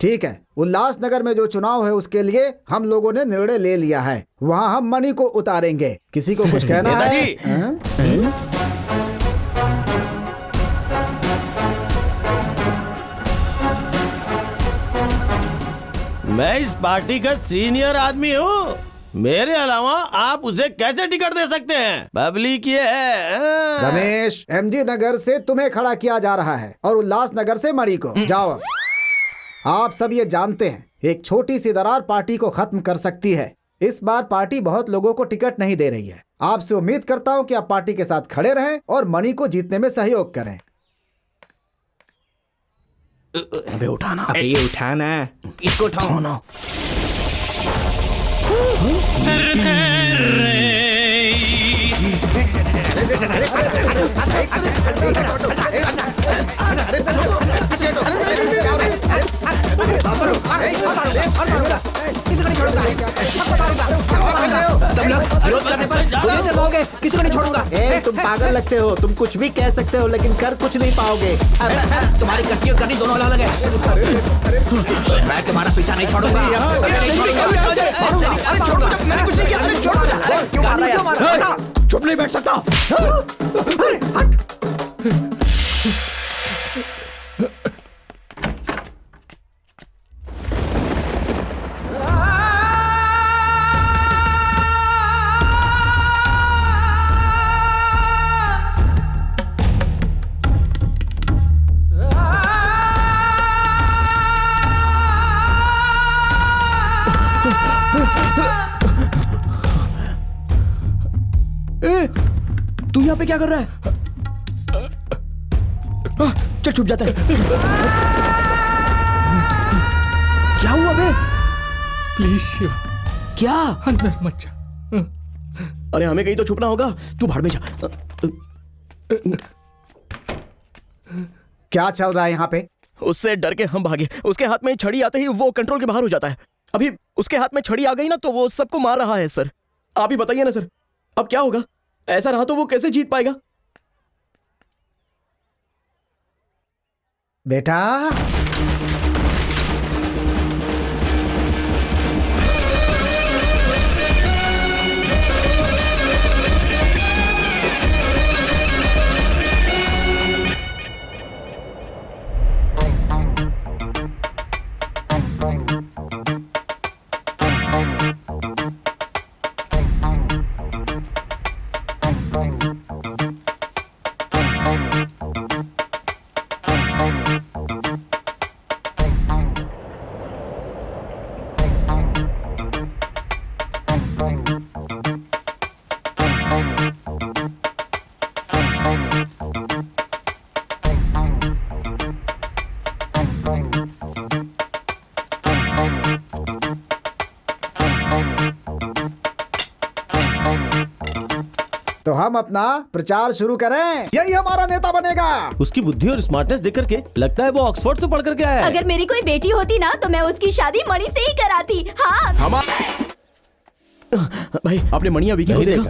ठीक है, उल्लासनगर में जो चुनाव है उसके लिए हम लोगों ने निर्णय ले लिया है। वहाँ हम मणि को उतारेंगे। किसी को कुछ कहना है? मैं इस पार्टी का सीनियर आदमी हूँ। मेरे अलावा आप उसे कैसे टिकट दे सकते हैं? पब्लिक ये है। रमेश, एमजी नगर से तुम्हें खड़ा किया जा रहा है और उल्लासनगर से मणि को। जाओ। आप सब ये जानते हैं एक छोटी सी दरार पार्टी को खत्म कर सकती है। इस बार पार्टी बहुत लोगों को टिकट नहीं दे रही है। आपसे उम्मीद करता हूँ कि आप पार्टी के साथ खड़े रहें और मणि को जीतने में सहयोग करें। अबे उठाना। अबे ये उठाना। इसको उठाओ ना। किसी को नहीं छोड़ूंगा। तुम पागल लगते हो। तुम कुछ भी कह सकते हो लेकिन कर कुछ नहीं पाओगे। तुम्हारी कट्टी और करनी दोनों अलग है। मैं तुम्हारा पीछा नहीं छोड़ूंगा। चुप नहीं बैठ सकता। तू यहाँ पे क्या कर रहा है? चल छुप जाता है। क्या हुआ बे? प्लीज शिवा। क्या? अंदर मत जा। अरे हमें कहीं तो छुपना होगा। तू भाड़ में जा। क्या चल रहा है यहाँ पे? उससे डर के हम भागे। उसके हाथ में छड़ी आते ही वो कंट्रोल के बाहर हो जाता है। अभी उसके हाथ में छड़ी आ गई ना तो वो सबको मार रहा है सर। आप ही बताइए ना सर, अब क्या होगा? ऐसा रहा तो वो कैसे जीत पाएगा? बेटा तो हम अपना प्रचार शुरू करें, यही हमारा नेता बनेगा। उसकी बुद्धि और स्मार्टनेस देख करके लगता है वो ऑक्सफोर्ड से पढ़ करके आया है। अगर मेरी कोई बेटी होती ना तो मैं उसकी शादी मणि से ही कराती। हाँ भाई आपने मणिया विकी को देखा?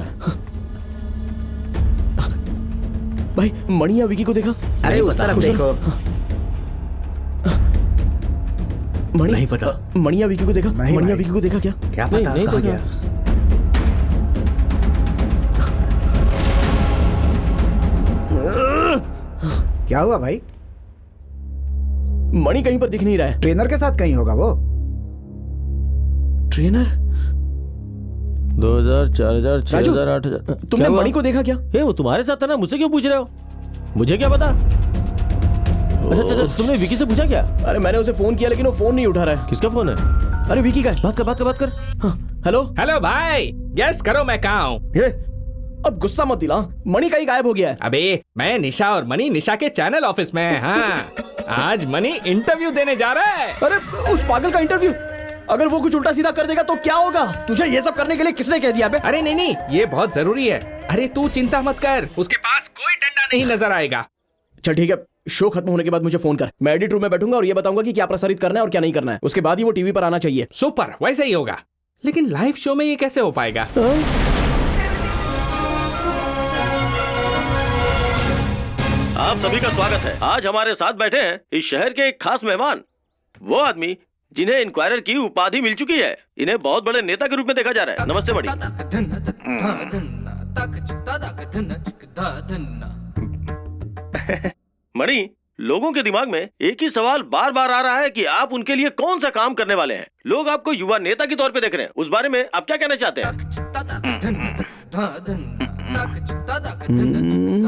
भाई मणिया विकी को देखा? अरे उस तरफ देखो। मणि नहीं पता। मणिया विकी को देखा? नहीं मणिया भाई। विकी को देखा क्या? क्या पता नहीं कहाँ देखा। गया? क्या हुआ भाई? मणि कहीं पर दिख नहीं रहा है। ट्रेनर के साथ कहीं होगा वो। ट्रेनर? 2000, 4000, राजू, 6000, 8000। तुमने मणि को देखा क्या? ये वो तुम्हारे साथ था ना, मुझसे क्यों पूछ रहे हो? मुझे क्या पता? अच्छा, तुमने विकी से पूछा क्या? अरे मैंने उसे फोन किया लेकिन वो फोन नहीं उठा रहा है। किसका फोन है? अरे विकी का है। बात कर। हाँ, हेलो। हेलो भाई, गेस करो मैं कहाँ हूँ? ये अब गुस्सा मत दिला, मणि कहीं गायब हो गया है। अबे मैं निशा और मनी निशा के चैनल ऑफिस में है। हाँ आज मनी इंटरव्यू देने जा रहा है। अरे उस पागल का इंटरव्यू, अगर वो कुछ उल्टा सीधा कर देगा तो क्या होगा? तुझे ये सब करने के लिए किसने कह दिया बे? अरे नहीं, ये बहुत जरूरी है। अरे तू चिंता मत कर, उसके पास कोई डंडा नहीं नजर आएगा। चल ठीक है, शो खत्म होने के बाद मुझे फोन कर। मैं एडिट रूम में बैठूंगा और ये बताऊंगा कि क्या प्रसारित करना है और क्या नहीं करना है। उसके बाद ही वो टीवी पर आना चाहिए। सुपर, वैसे ही होगा। लेकिन लाइव शो में ये कैसे हो पाएगा? आप सभी का स्वागत है। आज हमारे साथ बैठे हैं इस शहर के एक खास मेहमान, वो आदमी जिन्हें इंक्वायरर की उपाधि मिल चुकी है। इन्हें बहुत बड़े नेता के रूप में देखा जा रहा है। नमस्ते बड़ी। मणि, लोगों के दिमाग में एक ही सवाल बार बार आ रहा है कि आप उनके लिए कौन सा काम करने वाले हैं। लोग आपको युवा नेता के तौर पे देख रहे हैं, उस बारे में आप क्या कहना चाहते हैं?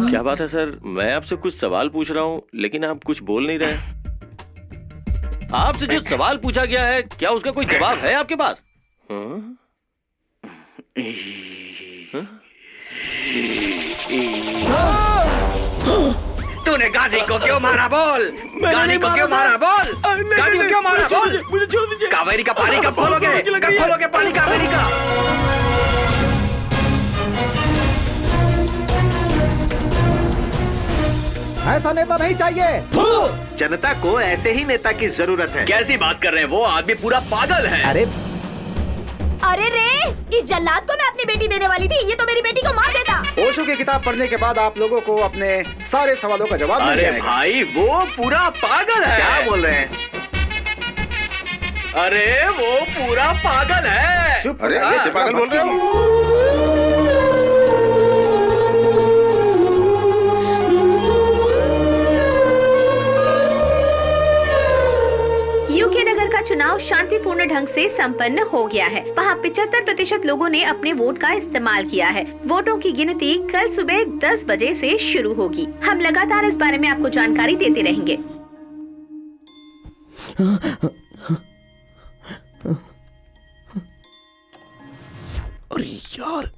क्या बात है सर, मैं आपसे कुछ सवाल पूछ रहा हूँ लेकिन आप कुछ बोल नहीं रहे। आपसे जो सवाल पूछा गया है क्या उसका कोई जवाब है आपके पास? तूने गाड़ी को क्यों मारा बोल? गाड़ी को क्यों मारा बोल? गाड़ी को क्यों मारा बोल? मुझे छोड़ दीजिए। कावेरी का पानी कब खोलोगे? कब खोलोगे पानी कावेरी का? ऐसा नेता नहीं चाहिए। जनता को ऐसे ही नेता की जरूरत है। कैसी बात कर रहे हैं? वो आदमी पूरा पागल है। अरे रे, इस जल्लाद को मैं अपनी बेटी देने वाली थी, ये तो मेरी बेटी को मार देता। ओशो की किताब पढ़ने के बाद आप लोगों को अपने सारे सवालों का जवाब मिल अरे जाएगा। भाई वो पूरा पागल है। क्या बोल रहे हैं? अरे वो पूरा पागल है। चुप। अरे ये पागल बोल रहे हो? यूके नगर का चुनाव शांतिपूर्ण ढंग से संपन्न हो गया है। वहाँ 75% लोगों ने अपने वोट का इस्तेमाल किया है। वोटों की गिनती कल सुबह 10 बजे से शुरू होगी। हम लगातार इस बारे में आपको जानकारी देते रहेंगे। अरे यार,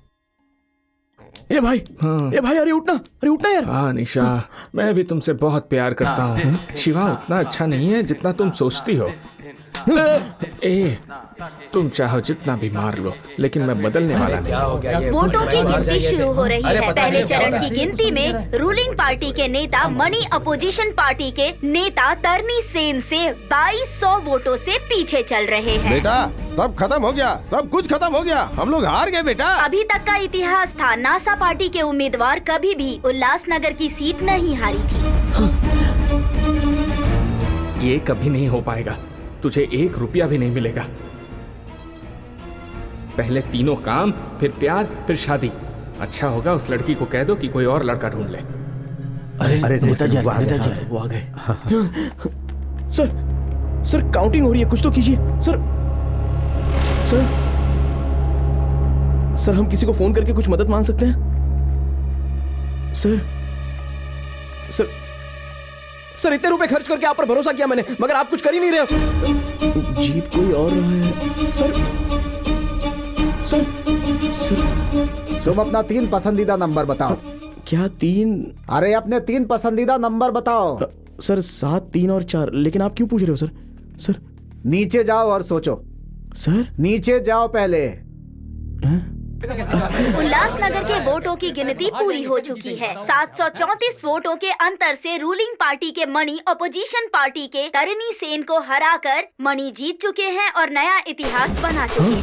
ए भाई, अरे उठना यार। हाँ निशा, मैं भी तुमसे बहुत प्यार करता हूँ। शिवा उतना अच्छा नहीं है जितना तुम सोचती हो। ए, तुम चाहो जितना भी मार लो, लेकिन मैं बदलने वाला नहीं। वोटों की गिनती शुरू हो रही है। पहले चरण की गिनती में रूलिंग पार्टी के नेता मणि अपोजिशन पार्टी के नेता तरनी सेन से 2200 वोटों से पीछे चल रहे हैं। बेटा सब खत्म हो गया, सब कुछ खत्म हो गया, हम लोग हार गए बेटा। अभी तक का इतिहास था, नासा पार्टी के उम्मीदवार कभी भी उल्लासनगर की सीट नहीं हारी थी। ये कभी नहीं हो पाएगा, तुझे 1 रुपया भी नहीं मिलेगा। पहले तीनों काम, फिर प्यार, फिर शादी। अच्छा होगा उस लड़की को कह दो कि कोई और लड़का ढूंढ ले। अरे नेताजी वो आ गए। सर काउंटिंग हो रही है, कुछ तो कीजिए सर। सर हम किसी को फोन करके कुछ मदद मांग सकते हैं? सर इतने रुपए खर्च करके आप पर भरोसा किया मैंने, मगर आप कुछ कर ही नहीं रहे हो। जीत कोई और रहा है। सर तुम अपना 3 पसंदीदा नंबर बताओ। क्या 3? अरे अपने 3 पसंदीदा नंबर बताओ। सर 7, 3 और 4। लेकिन आप क्यों पूछ रहे हो सर? नीचे जाओ और सोचो। सर नीचे जाओ पहले। उल्लासनगर के वोटों की गिनती पूरी हो चुकी है। 734 वोटों के अंतर से रूलिंग पार्टी के मणि अपोजिशन पार्टी के तरनी सेन को हराकर मणि जीत चुके हैं और नया इतिहास बना चुके हैं।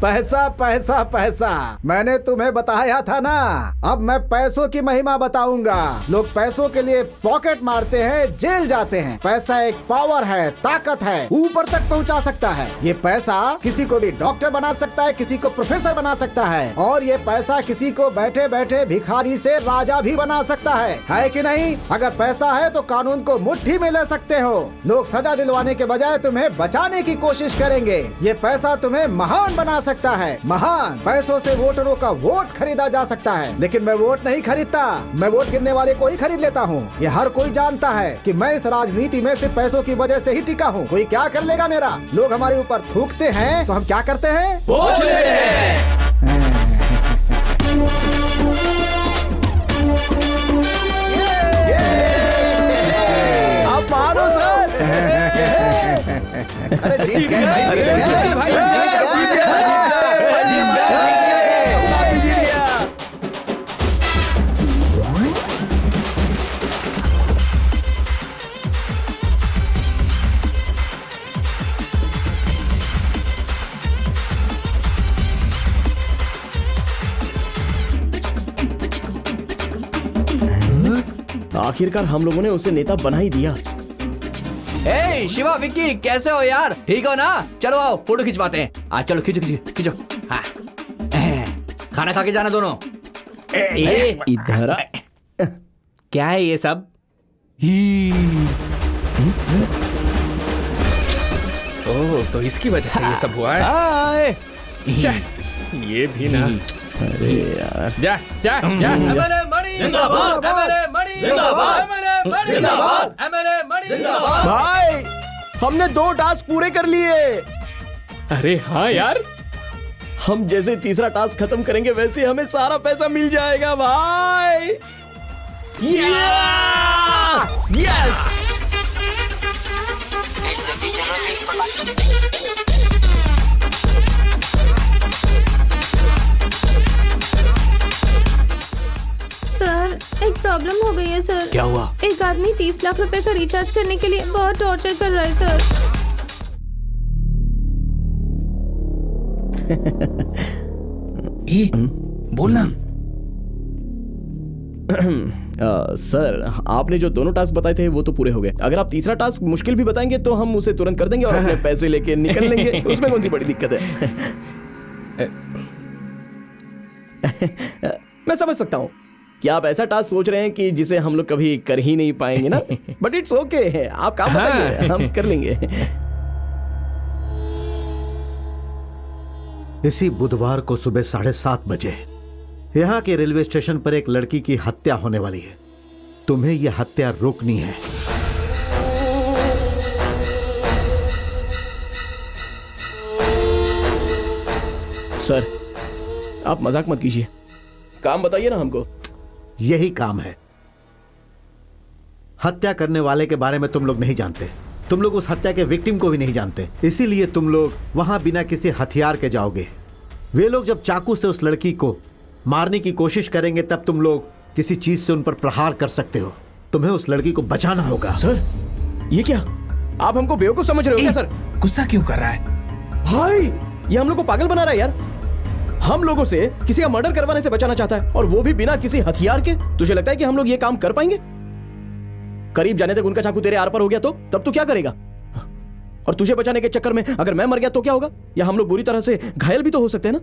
पैसा पैसा पैसा, मैंने तुम्हें बताया था ना। अब मैं पैसों की महिमा बताऊंगा। लोग पैसों के लिए पॉकेट मारते हैं, जेल जाते हैं। पैसा एक पावर है, ताकत है, ऊपर तक पहुंचा सकता है। ये पैसा किसी को भी डॉक्टर बना सकता है, किसी को प्रोफेसर बना सकता है, और ये पैसा किसी को बैठे बैठे भिखारी से राजा भी बना सकता है कि नहीं? अगर पैसा है तो कानून को मुट्ठी में ले सकते हो। लोग सजा दिलवाने के बजाय तुम्हें बचाने की कोशिश करेंगे। ये पैसा तुम्हें महान बना सकता है, महान। पैसों से वोटरों का वोट खरीदा जा सकता है, लेकिन मैं वोट नहीं खरीदता, मैं वोट गिनने वाले को ही खरीद लेता हूँ। ये हर कोई जानता है कि मैं इस राजनीति में सिर्फ पैसों की वजह से ही टिका हूँ। कोई क्या कर लेगा मेरा? लोग हमारे ऊपर थूकते हैं तो हम क्या करते हैं? वोट लेते हैं। आप मानो सर। अरे जीत गए भाई। आखिरकार हम लोगों ने उसे नेता बना ही दिया। ए शिवा, विक्की, कैसे हो यार? ठीक हो ना? चलो आओ फोटो खिंचवाते हैं। आज चलो खींचो। हाँ। खाना खा के जाना दोनों। इधर क्या है ये सब? ओह, तो इसकी वजह से ये सब हुआ है। ये भी ना। अरे यार, जा। भाई हमने 2 टास्क पूरे कर लिए। अरे हाँ यार, हम जैसे तीसरा टास्क खत्म करेंगे वैसे हमें सारा पैसा मिल जाएगा भाई। यस। सर एक प्रॉब्लम हो गई है सर। क्या हुआ? एक आदमी 30 लाख रुपए का रिचार्ज करने के लिए बहुत टॉर्चर कर रहा है सर। बोलना। सर आपने जो दोनों टास्क बताए थे वो तो पूरे हो गए। अगर आप तीसरा टास्क मुश्किल भी बताएंगे तो हम उसे तुरंत कर देंगे और अपने पैसे लेके निकल लेंगे। उसमें कौन सी बड़ी दिक्कत है? मैं समझ सकता हूँ कि आप ऐसा टास्क सोच रहे हैं कि जिसे हम लोग कभी कर ही नहीं पाएंगे ना, बट इट्स ओके। आप काम बताइए, हम कर लेंगे। इसी बुधवार को सुबह 7:30 बजे यहाँ के रेलवे स्टेशन पर एक लड़की की हत्या होने वाली है। तुम्हें यह हत्या रोकनी है। सर आप मजाक मत कीजिए। काम बताइए ना हमको। यही काम है। हत्या करने वाले के बारे में तुम लोग नहीं जानते, तुम लोग उस हत्या के विक्टिम को भी नहीं जानते, इसीलिए तुम लोग वहां बिना किसी हथियार के जाओगे। वे लोग जब चाकू से उस लड़की को मारने की कोशिश करेंगे तब तुम लोग किसी चीज से उन पर प्रहार कर सकते हो। तुम्हें उस लड़की को बचाना होगा। सर ये क्या, आप हमको बेवकूफ समझ रहे हो क्या? सर गुस्सा क्यों कर रहा है भाई? ये हम लोग को पागल बना रहा है यार। हम लोगों से किसी का मर्डर करवाने से बचाना चाहता है, और वो भी बिना किसी हथियार के। तुझे लगता है कि हम लोग ये काम कर पाएंगे? करीब जाने तक उनका चाकू तेरे आर पार हो गया तो तब तू क्या करेगा? और तुझे बचाने के चक्कर में अगर मैं मर गया तो क्या होगा? या हम लोग बुरी तरह से घायल भी तो हो सकते हैं ना।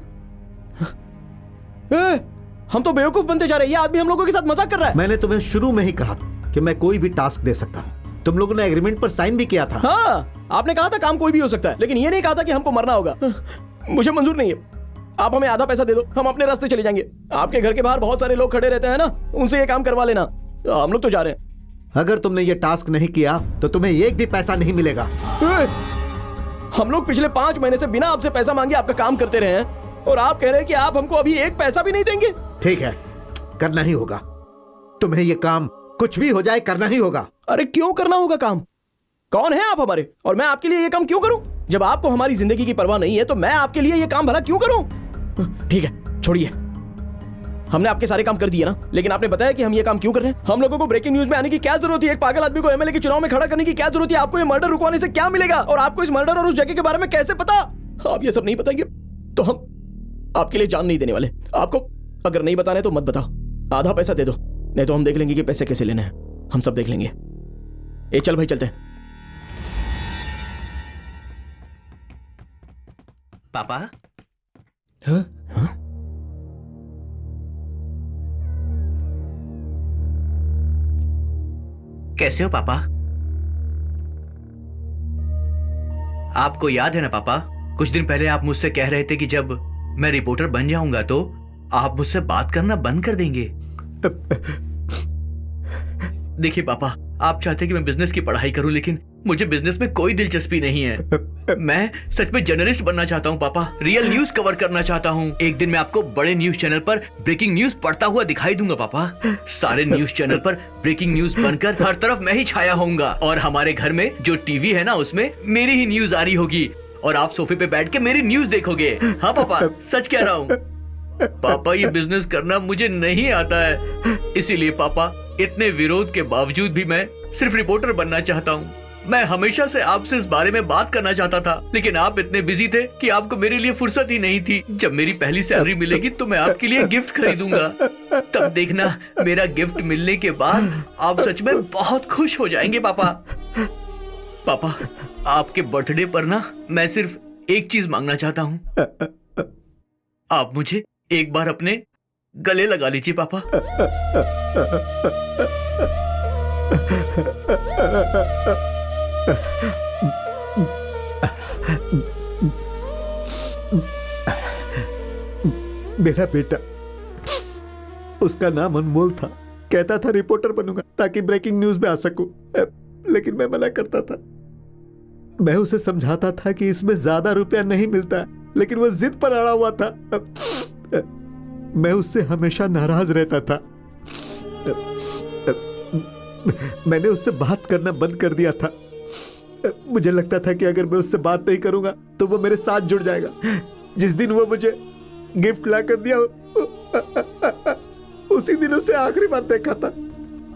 हम तो बेवकूफ बनते जा रहे हैं। ये आदमी हम लोगों के साथ मजाक कर रहा है। मैंने तुम्हें शुरू में ही कहा कि मैं कोई भी टास्क दे सकता हूं। तुम लोगों ने एग्रीमेंट पर साइन भी किया था। हाँ, आपने कहा था काम कोई भी हो सकता है, लेकिन ये नहीं कहा था कि हमको मरना होगा। मुझे मंजूर नहीं है। आप हमें आधा पैसा दे दो, हम अपने रास्ते चले जाएंगे। आपके घर के बाहर बहुत सारे लोग खड़े रहते हैं ना, उनसे ये काम करवा लेना। हम लोग तो जा रहे हैं। अगर तुमने ये टास्क नहीं किया तो तुम्हें एक भी पैसा नहीं मिलेगा। हम लोग पिछले 5 महीने से बिना आपसे पैसा मांगे आपका काम करते रहे हैं, और आप कह रहे हैं कि आप हमको अभी एक पैसा भी नहीं देंगे। ठीक है, करना ही होगा। तुम्हें ये काम कुछ भी हो जाए करना ही होगा। अरे क्यों करना होगा काम? कौन है आप हमारे, और मैं आपके लिए ये काम क्यों करूं? जब आपको हमारी जिंदगी की परवाह नहीं है तो मैं आपके लिए ये काम भला क्यों करूं? ठीक है, छोड़िए। हमने आपके सारे काम कर दिए ना, लेकिन आपने बताया कि हम ये काम क्यों कर रहे हैं। हम लोगों को ब्रेकिंग न्यूज में आने की क्या जरूरत है? एक पागल आदमी को एमएलए के चुनाव में खड़ा करने की क्या जरूरत है? आपको ये मर्डर रुकवाने से क्या मिलेगा? और आपको इस मर्डर और उस जगह के बारे में कैसे पता? आप ये सब नहीं बताएंगे तो हम आपके लिए जान नहीं देने वाले। आपको अगर नहीं बताने तो मत बताओ, आधा पैसा दे दो, नहीं तो हम देख लेंगे कि पैसे कैसे लेने हैं। हम सब देख लेंगे। ए चल भाई, चलते हैं। पापा, हाँ? हाँ? कैसे हो पापा? आपको याद है ना पापा, कुछ दिन पहले आप मुझसे कह रहे थे कि जब मैं रिपोर्टर बन जाऊंगा तो आप मुझसे बात करना बंद कर देंगे। देखिए पापा, आप चाहते कि मैं बिजनेस की पढ़ाई करूं, लेकिन मुझे बिजनेस में कोई दिलचस्पी नहीं है। मैं सच में जर्नलिस्ट बनना चाहता हूं पापा, रियल न्यूज कवर करना चाहता हूं। एक दिन मैं आपको बड़े न्यूज चैनल पर ब्रेकिंग न्यूज पढ़ता हुआ दिखाई दूंगा पापा। सारे न्यूज चैनल पर ब्रेकिंग न्यूज बनकर हर तरफ मैं ही छाया होऊंगा, और हमारे घर में जो टीवी है ना उसमें मेरी ही न्यूज आ रही होगी, और आप सोफे पे बैठ के मेरी न्यूज देखोगे। हाँ पापा, सच कह रहा हूँ पापा। ये बिजनेस करना मुझे नहीं आता है, इसीलिए पापा इतने विरोध के बावजूद भी मैं सिर्फ रिपोर्टर बनना चाहता हूँ। मैं हमेशा से आपसे इस बारे में बात करना चाहता था, लेकिन आप इतने बिजी थे कि आपको मेरे लिए फुर्सत ही नहीं थी। जब मेरी पहली सैलरी मिलेगी तो मैं आपके लिए गिफ्ट खरीदूंगा, तब देखना मेरा गिफ्ट मिलने के बाद आप सच में बहुत खुश हो जाएंगे पापा। पापा, आपके बर्थडे पर ना मैं सिर्फ एक चीज मांगना चाहता हूँ। आप मुझे एक बार अपने गले लगा लीजिए पापा। मेरा बेटा, उसका नाम अनमोल था, कहता था रिपोर्टर बनूंगा ताकि ब्रेकिंग न्यूज में आ सकूं, लेकिन मैं मना करता था। मैं उसे समझाता था कि इसमें ज्यादा रुपया नहीं मिलता, लेकिन वो जिद पर अड़ा हुआ था। मैं उससे हमेशा नाराज रहता था। मैंने उससे बात करना बंद कर दिया था। मुझे लगता था कि अगर मैं उससे बात नहीं करूंगा तो वो मेरे साथ जुड़ जाएगा। जिस दिन वो मुझे गिफ्ट ला कर दिया, उसी दिन उसे आखिरी बार देखा था।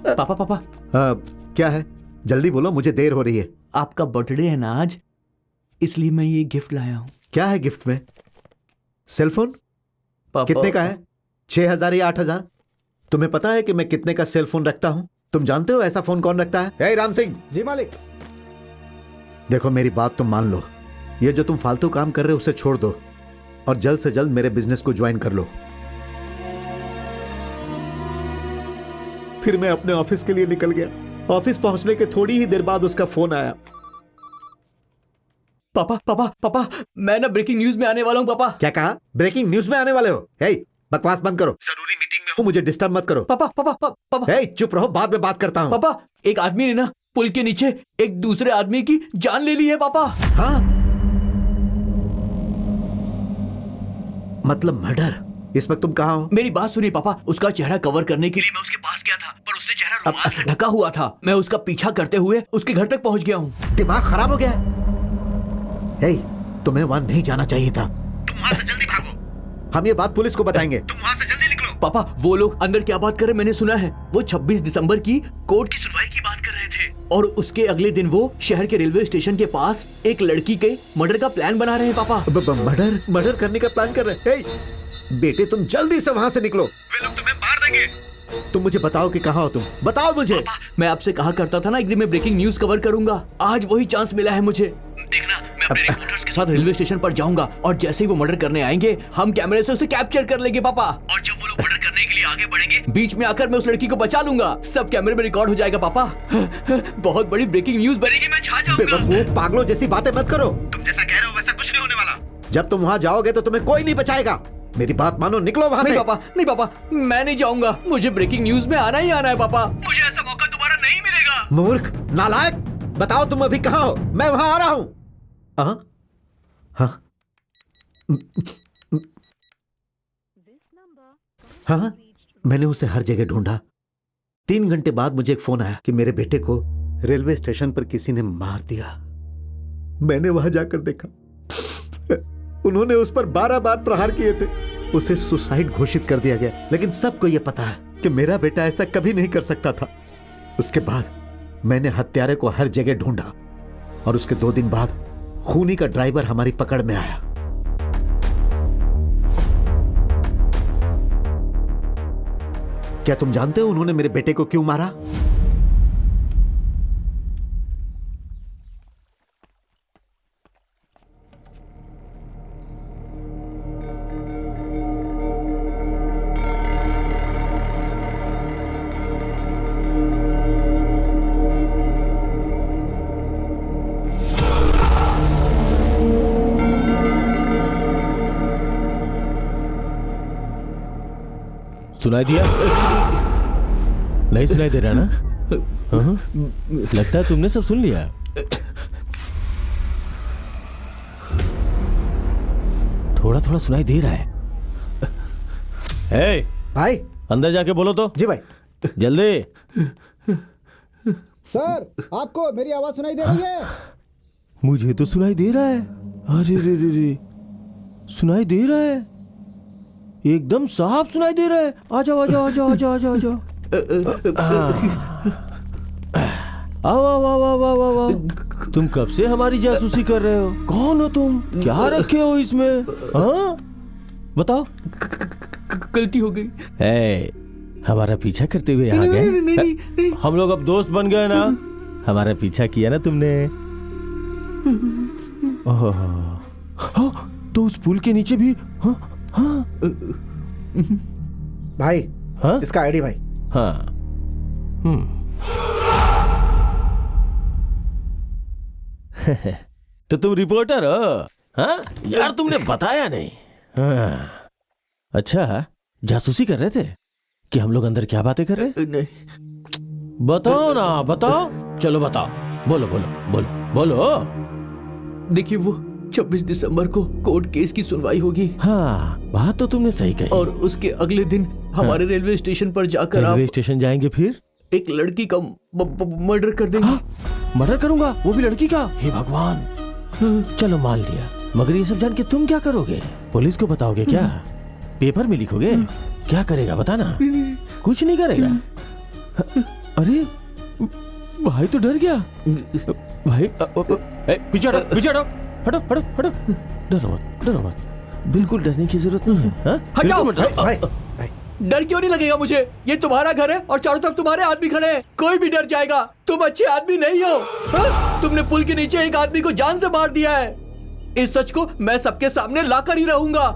पापा पापा, क्या है? जल्दी बोलो, मुझे देर हो रही है। आपका बर्थडे है ना आज, इसलिए मैं ये गिफ्ट लाया हूँ। क्या है गिफ्ट में? सेलफोन? कितने का है? 6,000 या 8,000? तुम्हें पता है कि मैं कितने का सेलफोन रखता हूं? तुम जानते हो ऐसा फोन कौन रखता है? हे राम सिंह। जी मालिक। देखो, मेरी बात तुम मान लो। ये जो तुम फालतू काम कर रहे हो उसे छोड़ दो, और जल्द से जल्द मेरे बिजनेस को ज्वाइन कर लो। फिर मैं अपने ऑफिस के लिए निकल गया। ऑफिस पहुंचने के थोड़ी ही देर बाद उसका फोन आया। पापा पापा पापा, मैं ना ब्रेकिंग न्यूज में आने वाला हूँ पापा। क्या कहा? ब्रेकिंग न्यूज में आने वाले हो? हे, बकवास बंद करो। जरूरी मीटिंग में हूँ, मुझे डिस्टर्ब मत करो। पापा पापा पापा, हे, चुप रहो, बाद में बात करता हूँ। पापा, एक आदमी ने ना पुल के नीचे एक दूसरे आदमी की जान ले ली है पापा। हाँ, मतलब मर्डर? इस वक्त तुम कहाँ हो? मेरी बात सुनिए पापा, उसका चेहरा कवर करने के लिए मैं उसके पास गया था, पर उसने चेहरा रुमाल से ढका हुआ था। मैं उसका पीछा करते हुए उसके घर तक पहुंच गया हूँ। दिमाग खराब हो गया? हे, तुम्हें वहां नहीं जाना चाहिए था। तुम वहां से जल्दी भागो। हम ये बात पुलिस को बताएंगे। तुम वहां से जल्दी निकलो। पापा, वो लोग अंदर क्या बात कर रहे मैंने सुना है। वो 26 दिसंबर की कोर्ट की सुनवाई की बात कर रहे थे और उसके अगले दिन वो शहर के रेलवे स्टेशन के पास एक लड़की के मर्डर का प्लान बना रहे हैं। पापा, मर्डर करने का प्लान कर रहे हैं? बेटे तुम जल्दी से वहां से निकलो, वे लोग तुम्हें मार देंगे। तुम मुझे बताओ कि कहाँ हो तुम, बताओ मुझे। पापा, मैं आपसे कहा करता था ना एक दिन मैं ब्रेकिंग न्यूज कवर करूंगा। आज वही चांस मिला है मुझे। देखना, मैं अपने रिपोर्टर्स के साथ रेलवे स्टेशन पर जाऊंगा और जैसे ही वो मर्डर करने आएंगे हम कैमरे से उसे कैप्चर कर लेंगे पापा। और जब वो लोग मर्डर करने के लिए आगे बढ़ेंगे, बीच में आकर मैं उस लड़की को बचा लूंगा। सब कैमरे में रिकॉर्ड हो जाएगा पापा। बहुत बड़ी ब्रेकिंग न्यूज बनेगी, मैं छा जाऊंगा। बेवकूफ, पागलों जैसी बातें मत करो। तुम जैसा कह रहे हो वैसा कुछ नहीं होने वाला। जब तुम वहां जाओगे तो तुम्हें कोई नहीं बचाएगा। मेरी बात मानो, निकलो वहां से। नहीं पापा, मैं नहीं जाऊंगा। मुझे ब्रेकिंग न्यूज में आना ही आना है पापा। मुझे ऐसा मौका दोबारा नहीं मिलेगा। मूर्ख, नालायक, बताओ तुम अभी कहाँ हो? मैं वहां आ रहा हूं। हाँ, मैंने उसे हर जगह ढूंढा। 3 घंटे बाद मुझे एक फोन आया कि मेरे बेटे को रेलवे स्टेशन पर किसी ने मार दिया। मैंने वहां जाकर देखा, उन्होंने उस पर 12 बार प्रहार किए थे। उसे सुसाइड घोषित कर दिया गया, लेकिन सबको यह पता है कि मेरा बेटा ऐसा कभी नहीं कर सकता था। उसके बाद मैंने हत्यारे को हर जगह ढूंढा और उसके 2 दिन बाद खूनी का ड्राइवर हमारी पकड़ में आया। क्या तुम जानते हो उन्होंने मेरे बेटे को क्यों मारा? सुनाई दिया? नहीं सुनाई दे रहा ना? लगता है तुमने सब सुन लिया। थोड़ा थोड़ा सुनाई दे रहा है। हे भाई, अंदर जाके बोलो तो। जी भाई। जल्दी। सर, आपको मेरी आवाज सुनाई दे रही है? मुझे तो सुनाई दे रहा है। अरे रे रे रे, सुनाई दे रहा है, एकदम साफ सुनाई दे रहा है। आ जाओ आ जाओ आ जाओ आ जाओ आ जाओ आ जाओ। आओ आओ आओ आओ आओ आओ। तुम कब से हमारी जासूसी कर रहे हो? कौन हो तुम? क्या रखे हो इसमें? हाँ बताओ। गलती हो गई। हमारा पीछा करते हुए आ गए। हम लोग अब दोस्त बन गए ना। हमारा पीछा किया ना तुमने। तो उस पुल के नीचे भी। हाँ हाँ भाई। हाँ? इसका आईडी भाई। हाँ। तो तुम रिपोर्टर हो? हाँ यार, तुमने बताया नहीं। हाँ। अच्छा, जासूसी कर रहे थे कि हम लोग अंदर क्या बातें कर रहे? नहीं। बताओ ना, बताओ। चलो बताओ, बोलो बोलो बोलो बोलो। देखिए, वो 26 दिसंबर को कोर्ट केस की सुनवाई होगी। हाँ, बात तो तुमने सही कही। और उसके अगले दिन हमारे रेलवे स्टेशन पर जाकर रेलवे स्टेशन जाएंगे, फिर एक लड़की का मर्डर कर देंगे। मर्डर करूंगा, वो भी लड़की का? हे भगवान। चलो मान लिया, मगर ये सब जान के तुम क्या करोगे? पुलिस को बताओगे क्या? पेपर में लिखोगे? क्या करेगा बताना? कुछ नहीं करेगा। अरे भाई तो डर गया। भाई पीछे हटो, पीछे हटो, हटो हटो हटो। डरो मत, डरो मत, बिल्कुल डरने की जरूरत नहीं है। हटाओ। भाई, डर क्यों नहीं लगेगा मुझे? ये तुम्हारा घर है और चारों तरफ तुम्हारे आदमी खड़े हैं। कोई भी डर जाएगा। तुम अच्छे आदमी नहीं हो। तुमने पुल के नीचे एक आदमी को जान से मार दिया है। इस सच को मैं सबके सामने लाकर ही रहूंगा।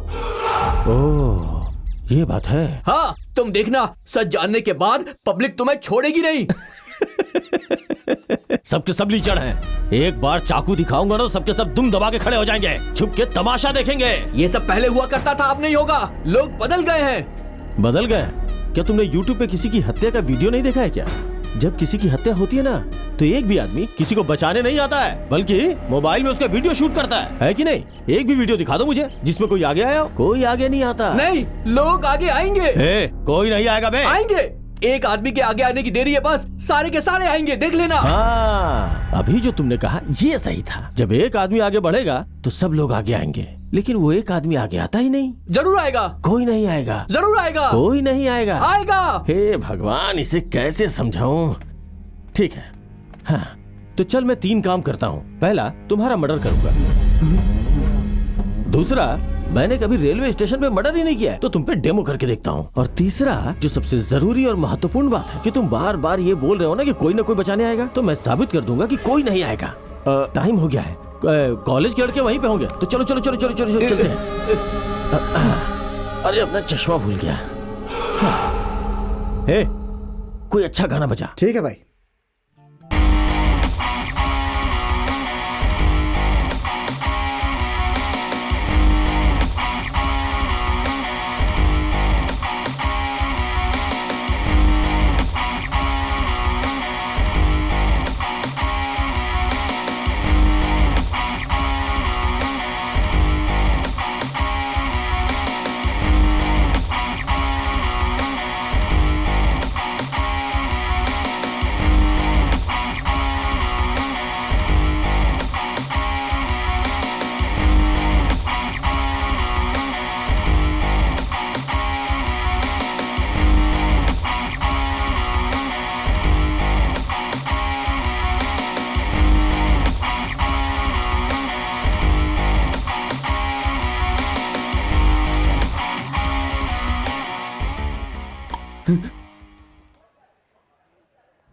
ओह, ये बात है। हाँ, तुम देखना, सच जानने के बाद पब्लिक तुम्हें छोड़ेगी नहीं। सबके सब लीचड़ हैं। एक बार चाकू दिखाऊंगा ना, सबके सब दुम दबा के खड़े हो जाएंगे, छुप के तमाशा देखेंगे। ये सब पहले हुआ करता था, अब नहीं होगा। लोग बदल गए हैं। बदल गए? क्या तुमने YouTube पे किसी की हत्या का वीडियो नहीं देखा है क्या? जब किसी की हत्या होती है ना तो एक भी आदमी किसी को बचाने नहीं आता है, बल्कि मोबाइल में उसका वीडियो शूट करता है कि नहीं? एक भी वीडियो दिखा दो मुझे जिसमें कोई आगे आया हो। कोई आगे नहीं आता। नहीं, लोग आगे आएंगे। कोई नहीं आएगा बे। आएंगे, एक आदमी के आगे आने की देरी है, बस सारे के सारे आएंगे, देख लेना। हाँ, अभी जो तुमने कहा ये सही था। जब एक आदमी आगे बढ़ेगा तो सब लोग आगे आएंगे, लेकिन वो एक आदमी आगे आता ही नहीं। जरूर आएगा। कोई नहीं आएगा। जरूर आएगा। कोई नहीं आएगा। आएगा। हे भगवान, इसे कैसे समझाऊं? ठीक है, हाँ, तो चल मैं 3 काम करता हूँ। पहला, तुम्हारा मर्डर करूंगा। दूसरा, मैंने कभी रेलवे स्टेशन पे मर्डर ही नहीं किया है, तो तुम पे डेमो करके देखता हूँ। और तीसरा, जो सबसे जरूरी और महत्वपूर्ण बात है कि तुम बार बार ये बोल रहे हो ना कि कोई ना कोई बचाने आएगा, तो मैं साबित कर दूंगा कि कोई नहीं आएगा। टाइम हो गया है, कॉलेज के लड़के वहीं पे होंगे, तो चलो चलो चलो चलो चलो चलते हैं। अरे अपना चश्मा भूल गया। कोई अच्छा गाना बजा। ठीक है भाई।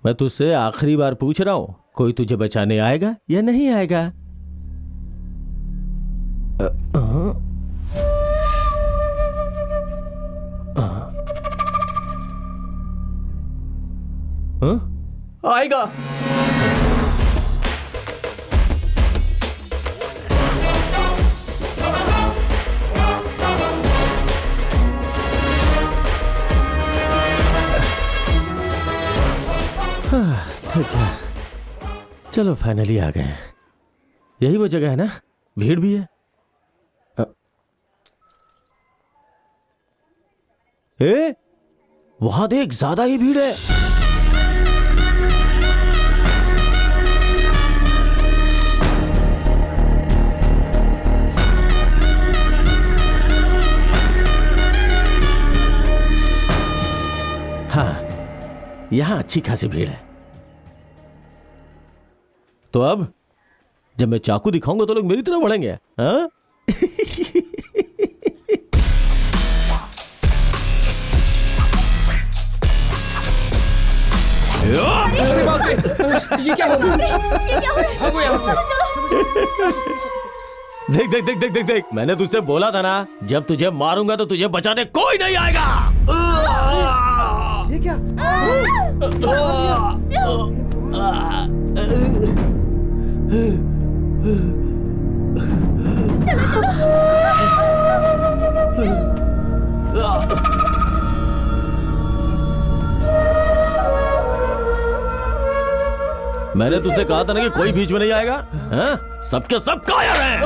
मैं तुझसे आखिरी बार पूछ रहा हूं, कोई तुझे बचाने आएगा या नहीं आएगा? आएगा। ठीक है, चलो फाइनली आ गए। यही वो जगह है ना? भीड़ भी है। वहां देख, ज्यादा ही भीड़ है। हाँ, यहां अच्छी खासी भीड़ है। तो अब जब मैं चाकू दिखाऊंगा तो लोग मेरी तरफ बढ़ेंगे। हाँ? ये क्या हो गया? भागो यहाँ से। देख देख देख देख देख देख, मैंने तुझसे बोला था ना, जब तुझे मारूंगा तो तुझे बचाने कोई नहीं आएगा। ये क्या? चलो चलो। मैंने तुझसे कहा था ना कि कोई बीच में नहीं आएगा। हाँ? सबके सब कायर हैं।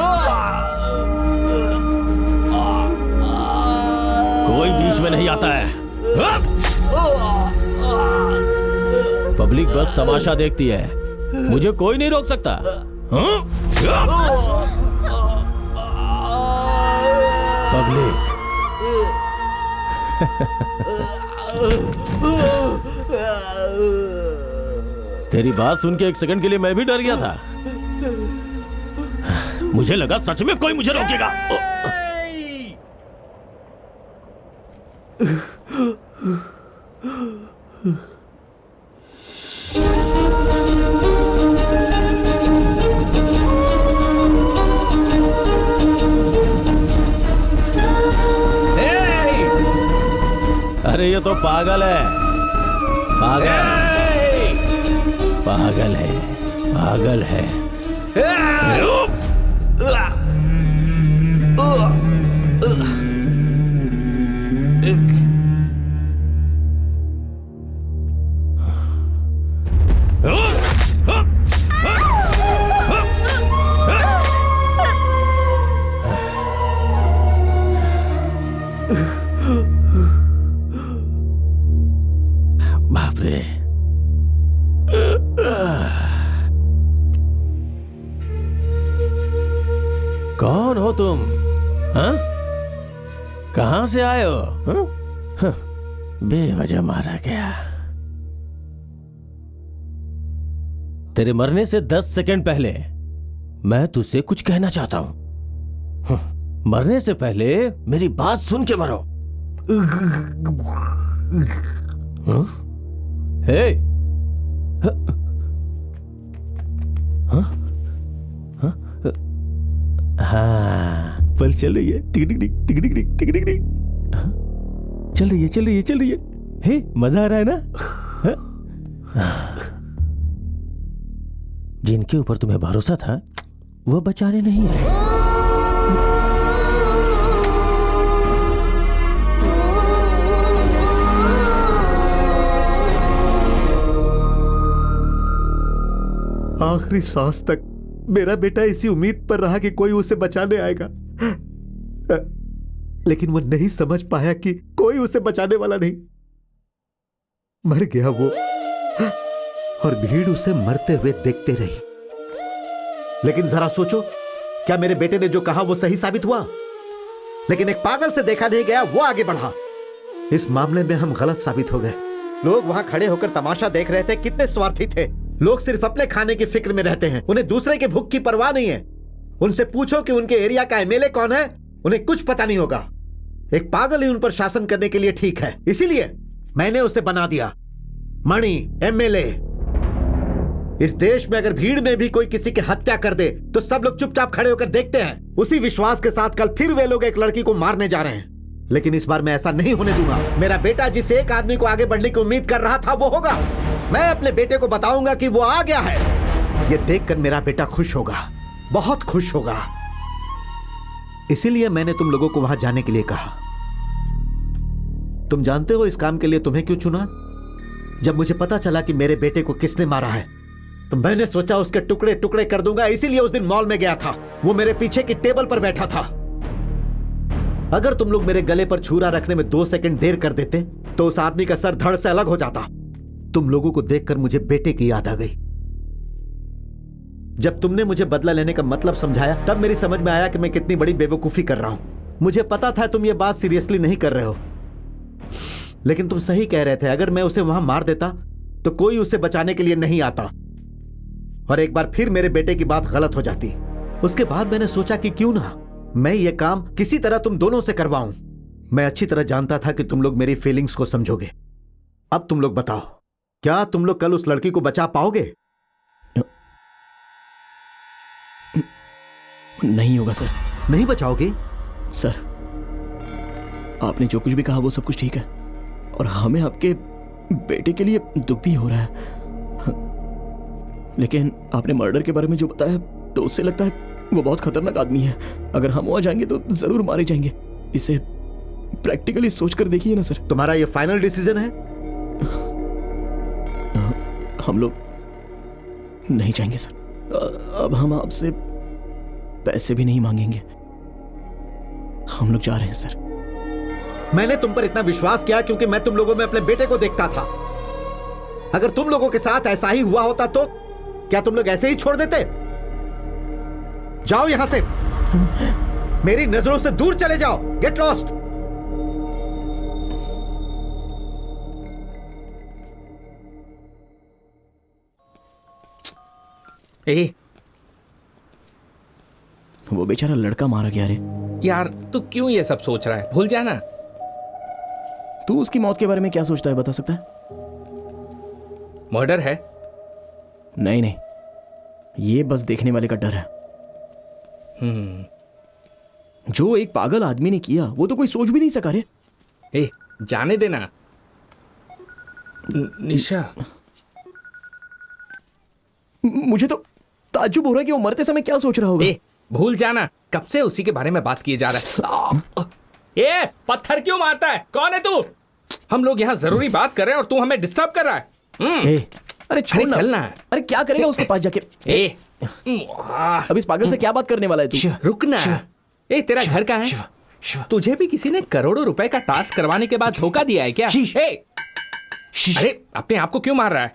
कोई बीच में नहीं आता है। पब्लिक बस तमाशा देखती है, मुझे कोई नहीं रोक सकता। पब्लिक तेरी बात सुन के एक सेकंड के लिए मैं भी डर गया था। मुझे लगा सच में कोई मुझे रोकेगा। अरे ये तो पागल है, पागल है, पागल है। कौन हो तुम? हाँ? कहां से आए हो? हाँ? बेवजह मारा गया। तेरे मरने से 10 सेकंड पहले मैं तुझसे कुछ कहना चाहता हूं। मरने से पहले मेरी बात सुन के मरो। हे, हाँ, पल चल रही है। टिक टिक टिक टिक टिक टिक टिक टिक टिक। चल रही है, चल रही है, चल रही है। हे, मजा आ रहा है ना? जिनके ऊपर तुम्हें भरोसा था वो बेचारे नहीं है। आखिरी सांस तक मेरा बेटा इसी उम्मीद पर रहा कि कोई उसे बचाने आएगा, लेकिन वो नहीं समझ पाया कि कोई उसे बचाने वाला नहीं। मर गया वो, और भीड़ उसे मरते हुए देखते रही। लेकिन जरा सोचो, क्या मेरे बेटे ने जो कहा वो सही साबित हुआ? लेकिन एक पागल से देखा नहीं गया, वो आगे बढ़ा। इस मामले में हम गलत साबित हो गए। लोग वहां खड़े होकर तमाशा देख रहे थे, कितने स्वार्थी थे। लोग सिर्फ अपने खाने की फिक्र में रहते हैं, उन्हें दूसरे के भूख की परवाह नहीं है। उनसे पूछो कि उनके एरिया का एमएलए कौन है, उन्हें कुछ पता नहीं होगा। एक पागल ही उन पर शासन करने के लिए ठीक है, इसीलिए मैंने उसे बना दिया मणि एमएलए। इस देश में अगर भीड़ में भी कोई किसी की हत्या कर दे तो सब लोग चुपचाप खड़े होकर देखते हैं। उसी विश्वास के साथ कल फिर वे लोग एक लड़की को मारने जा रहे हैं, लेकिन इस बार मैं ऐसा नहीं होने दूंगा। मेरा बेटा जिस एक आदमी को आगे बढ़ने की उम्मीद कर रहा था वो होगा। मैं अपने बेटे को बताऊंगा कि वो आ गया है। ये देखकर मेरा बेटा खुश होगा, बहुत खुश होगा। इसीलिए मैंने तुम लोगों को वहां जाने के लिए कहा। तुम जानते हो इस काम के लिए तुम्हें क्यों चुना? जब मुझे पता चला कि मेरे बेटे को किसने मारा है तो मैंने सोचा उसके टुकड़े टुकड़े कर दूंगा। इसीलिए उस दिन मॉल में गया था। वो मेरे पीछे की टेबल पर बैठा था। अगर तुम लोग मेरे गले पर छुरा रखने में 2 सेकंड देर कर देते तो उस आदमी का सर धड़ से अलग हो जाता। तुम लोगों को देखकर मुझे बेटे की याद आ गई। जब तुमने मुझे बदला लेने का मतलब समझाया तब मेरी समझ में आया कि मैं कितनी बड़ी बेवकूफी कर रहा हूं। मुझे पता था तुम ये बात सीरियसली नहीं कर रहे हो, लेकिन तुम सही कह रहे थे। अगर मैं उसे वहां मार देता तो कोई उसे बचाने के लिए नहीं आता, और एक बार फिर मेरे बेटे की बात गलत हो जाती। उसके बाद मैंने सोचा कि क्यों ना मैं ये काम किसी तरह तुम दोनों से करवाऊं। मैं अच्छी तरह जानता था कि तुम लोग मेरी फीलिंग्स को समझोगे। अब तुम लोग बताओ, क्या तुम लोग कल उस लड़की को बचा पाओगे? नहीं होगा सर। नहीं बचाओगे? सर, आपने जो कुछ भी कहा वो सब कुछ ठीक है, और हमें आपके बेटे के लिए दुख भी हो रहा है, लेकिन आपने मर्डर के बारे में जो बताया तो उससे लगता है वो बहुत खतरनाक आदमी है। अगर हम वहां जाएंगे तो जरूर मारे जाएंगे। इसे प्रैक्टिकली सोचकर देखिए ना सर। तुम्हारा ये फाइनल डिसीजन है? हम लोग नहीं जाएंगे सर। अब हम आपसे पैसे भी नहीं मांगेंगे। हम लोग जा रहे हैं सर। मैंने तुम पर इतना विश्वास किया क्योंकि मैं तुम लोगों में अपने बेटे को देखता था। अगर तुम लोगों के साथ ऐसा ही हुआ होता तो क्या तुम लोग ऐसे ही छोड़ देते? जाओ यहां से, मेरी नजरों से दूर चले जाओ। Get lost. ए, वो बेचारा लड़का मारा गया रे। यार तू क्यों ये सब सोच रहा है? भूल जाना। तू उसकी मौत के बारे में क्या सोचता है, बता सकता है? मर्डर है? नहीं नहीं, ये बस देखने वाले का डर है। जो एक पागल आदमी ने किया वो तो कोई सोच भी नहीं सका रे। ए, जाने देना। निशा, मुझे तो ताज्जुब हो रहा है कि वो मरते समय क्या सोच रहा होगा। ए, भूल जाना, कब से उसी के बारे में बात किए जा रहा है। ए, पत्थर क्यों मारता है? कौन है तू? हम लोग यहाँ जरूरी बात कर रहे हैं और तू हमें डिस्टर्ब कर रहा है। अरे छोड़ ना। चलना। अरे क्या करेगा उसके पास जाके? अब इस पागल से क्या बात करने वाला है तू? रुकना। ए, तेरा घर कहाँ है? तुझे भी किसी ने करोड़ों रुपए का टास्क करवाने के बाद धोखा दिया है क्या? अरे अपने आप को क्यों मार रहा है?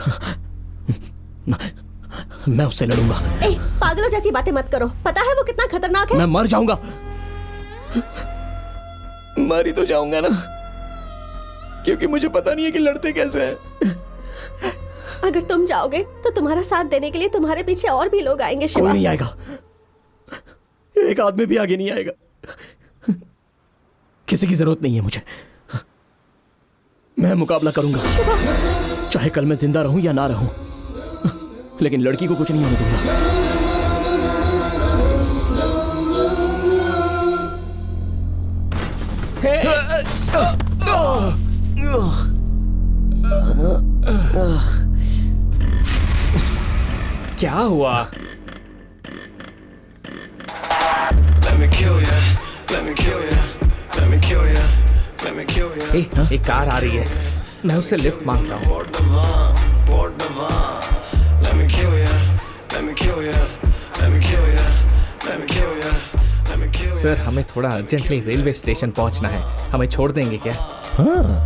मैं उससे लड़ूंगा। ए, पागलों जैसी बातें मत करो। पता है वो कितना खतरनाक है? मैं मर जाऊंगा। मर ही तो जाऊंगा ना, क्योंकि मुझे पता नहीं है कि लड़ते कैसे हैं। अगर तुम जाओगे तो तुम्हारा साथ देने के लिए तुम्हारे पीछे और भी लोग आएंगे शिवा। कोई नहीं आएगा, एक आदमी भी आगे नहीं आएगा। किसी की जरूरत नहीं है मुझे। मैं मुकाबला करूंगा, चाहे कल मैं जिंदा रहूं या ना रहूं, लेकिन लड़की को कुछ नहीं होने दूंगा। क्या हुआ? एक कार आ रही है, मैं उससे लिफ्ट मांगता हूँ। सर, हमें थोड़ा अर्जेंटली रेलवे स्टेशन पहुंचना है, हमें छोड़ देंगे क्या? हाँ।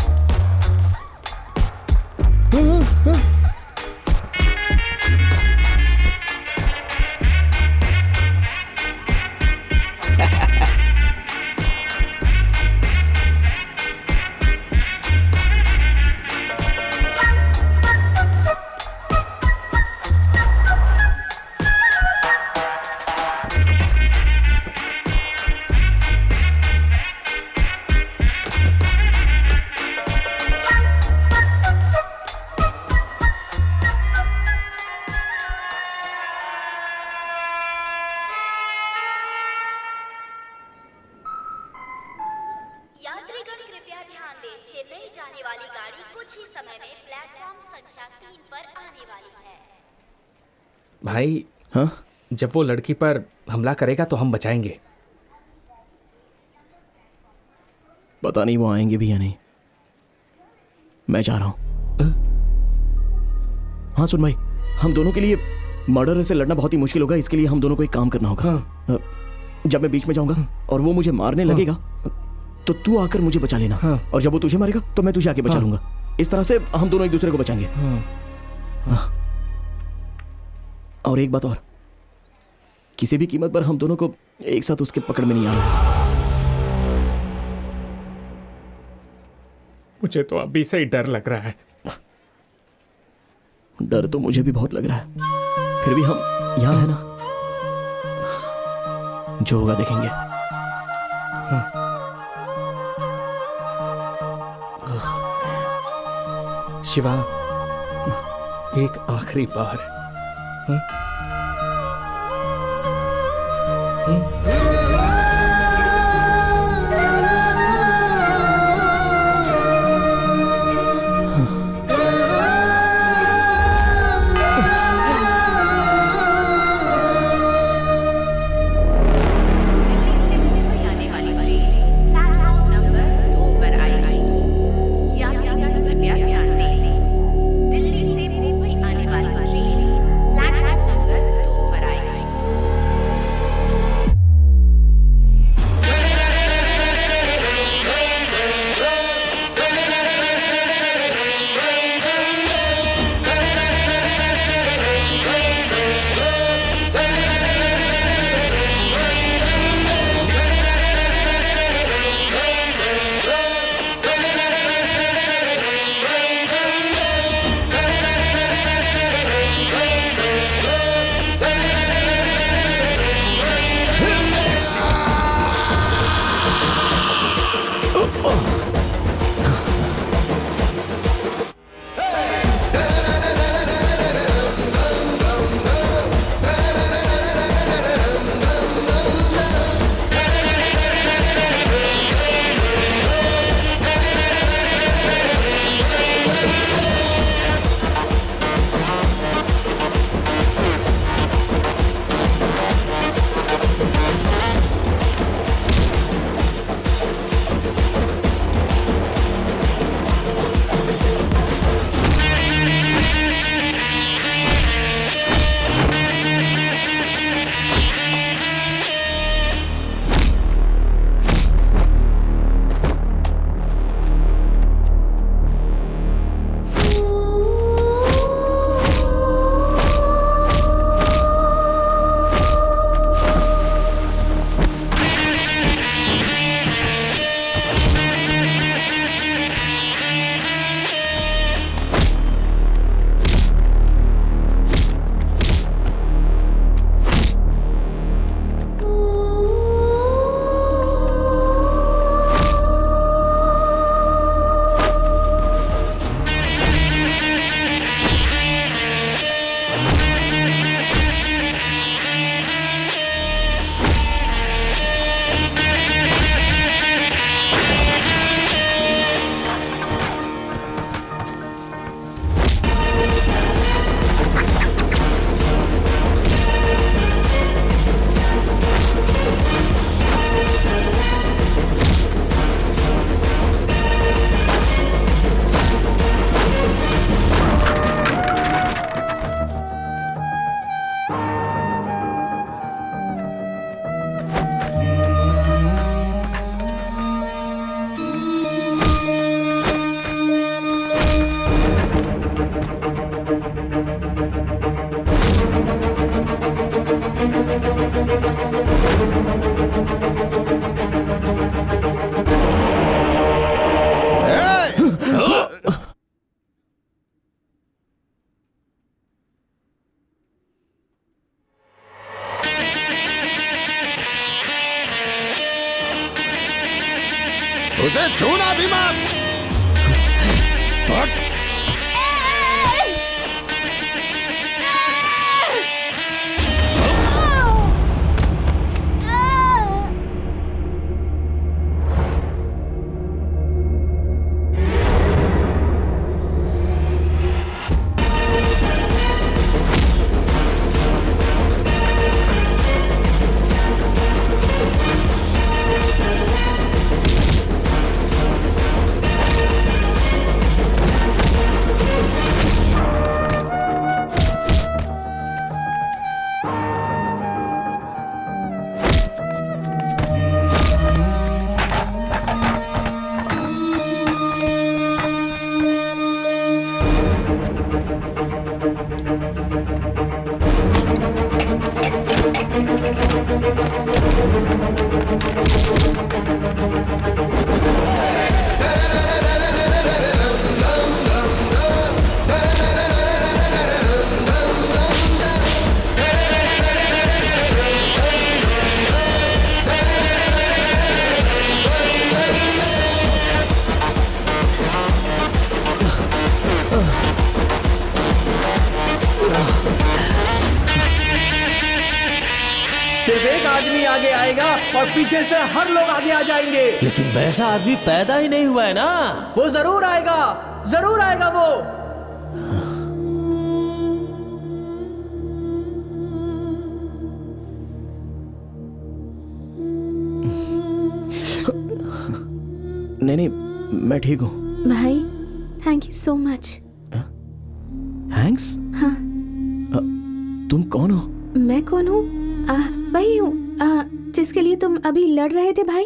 यात्रीगण कृपया ध्यान दें, चेन्नई जाने वाली गाड़ी कुछ ही समय में प्लेटफॉर्म संख्या 3 पर आने वाली है। भाई, हाँ? जब वो लड़की पर हमला करेगा तो हम बचाएंगे। पता नहीं वो आएंगे भी या नहीं। मैं जा रहा हूं। हाँ सुन भाई, हम दोनों के लिए मर्डर से लड़ना बहुत ही मुश्किल होगा, इसके लिए हम दोनों को एक काम करना होगा। हाँ। जब मैं बीच में जाऊंगा और वो मुझे मारने लगेगा तो तू आकर मुझे बचा लेना। हाँ। और जब वो तुझे मारेगा तो मैं तुझे आके बचा लूंगा। इस तरह से हम दोनों एक दूसरे को बचाएंगे। हाँ। और एक बात और, किसी भी कीमत पर हम दोनों को एक साथ उसके पकड़ में नहीं आना। मुझे तो अभी से ही डर लग रहा है। डर तो मुझे भी बहुत लग रहा है, फिर भी हम यहां है ना, जो होगा देखेंगे। शिवा, एक आखिरी बार। उसे छूना भी मत। हट। सिर्फ एक आदमी आगे आएगा और पीछे से हर लोग आगे आ जाएंगे। लेकिन वैसा आदमी पैदा ही नहीं हुआ है ना। वो जरूर आएगा वो। नहीं, मैं ठीक हूँ। भाई thank you so much. Thanks? हाँ। तुम कौन हो? मैं कौन हूँ? वही हूँ जिसके लिए तुम अभी लड़ रहे थे भाई।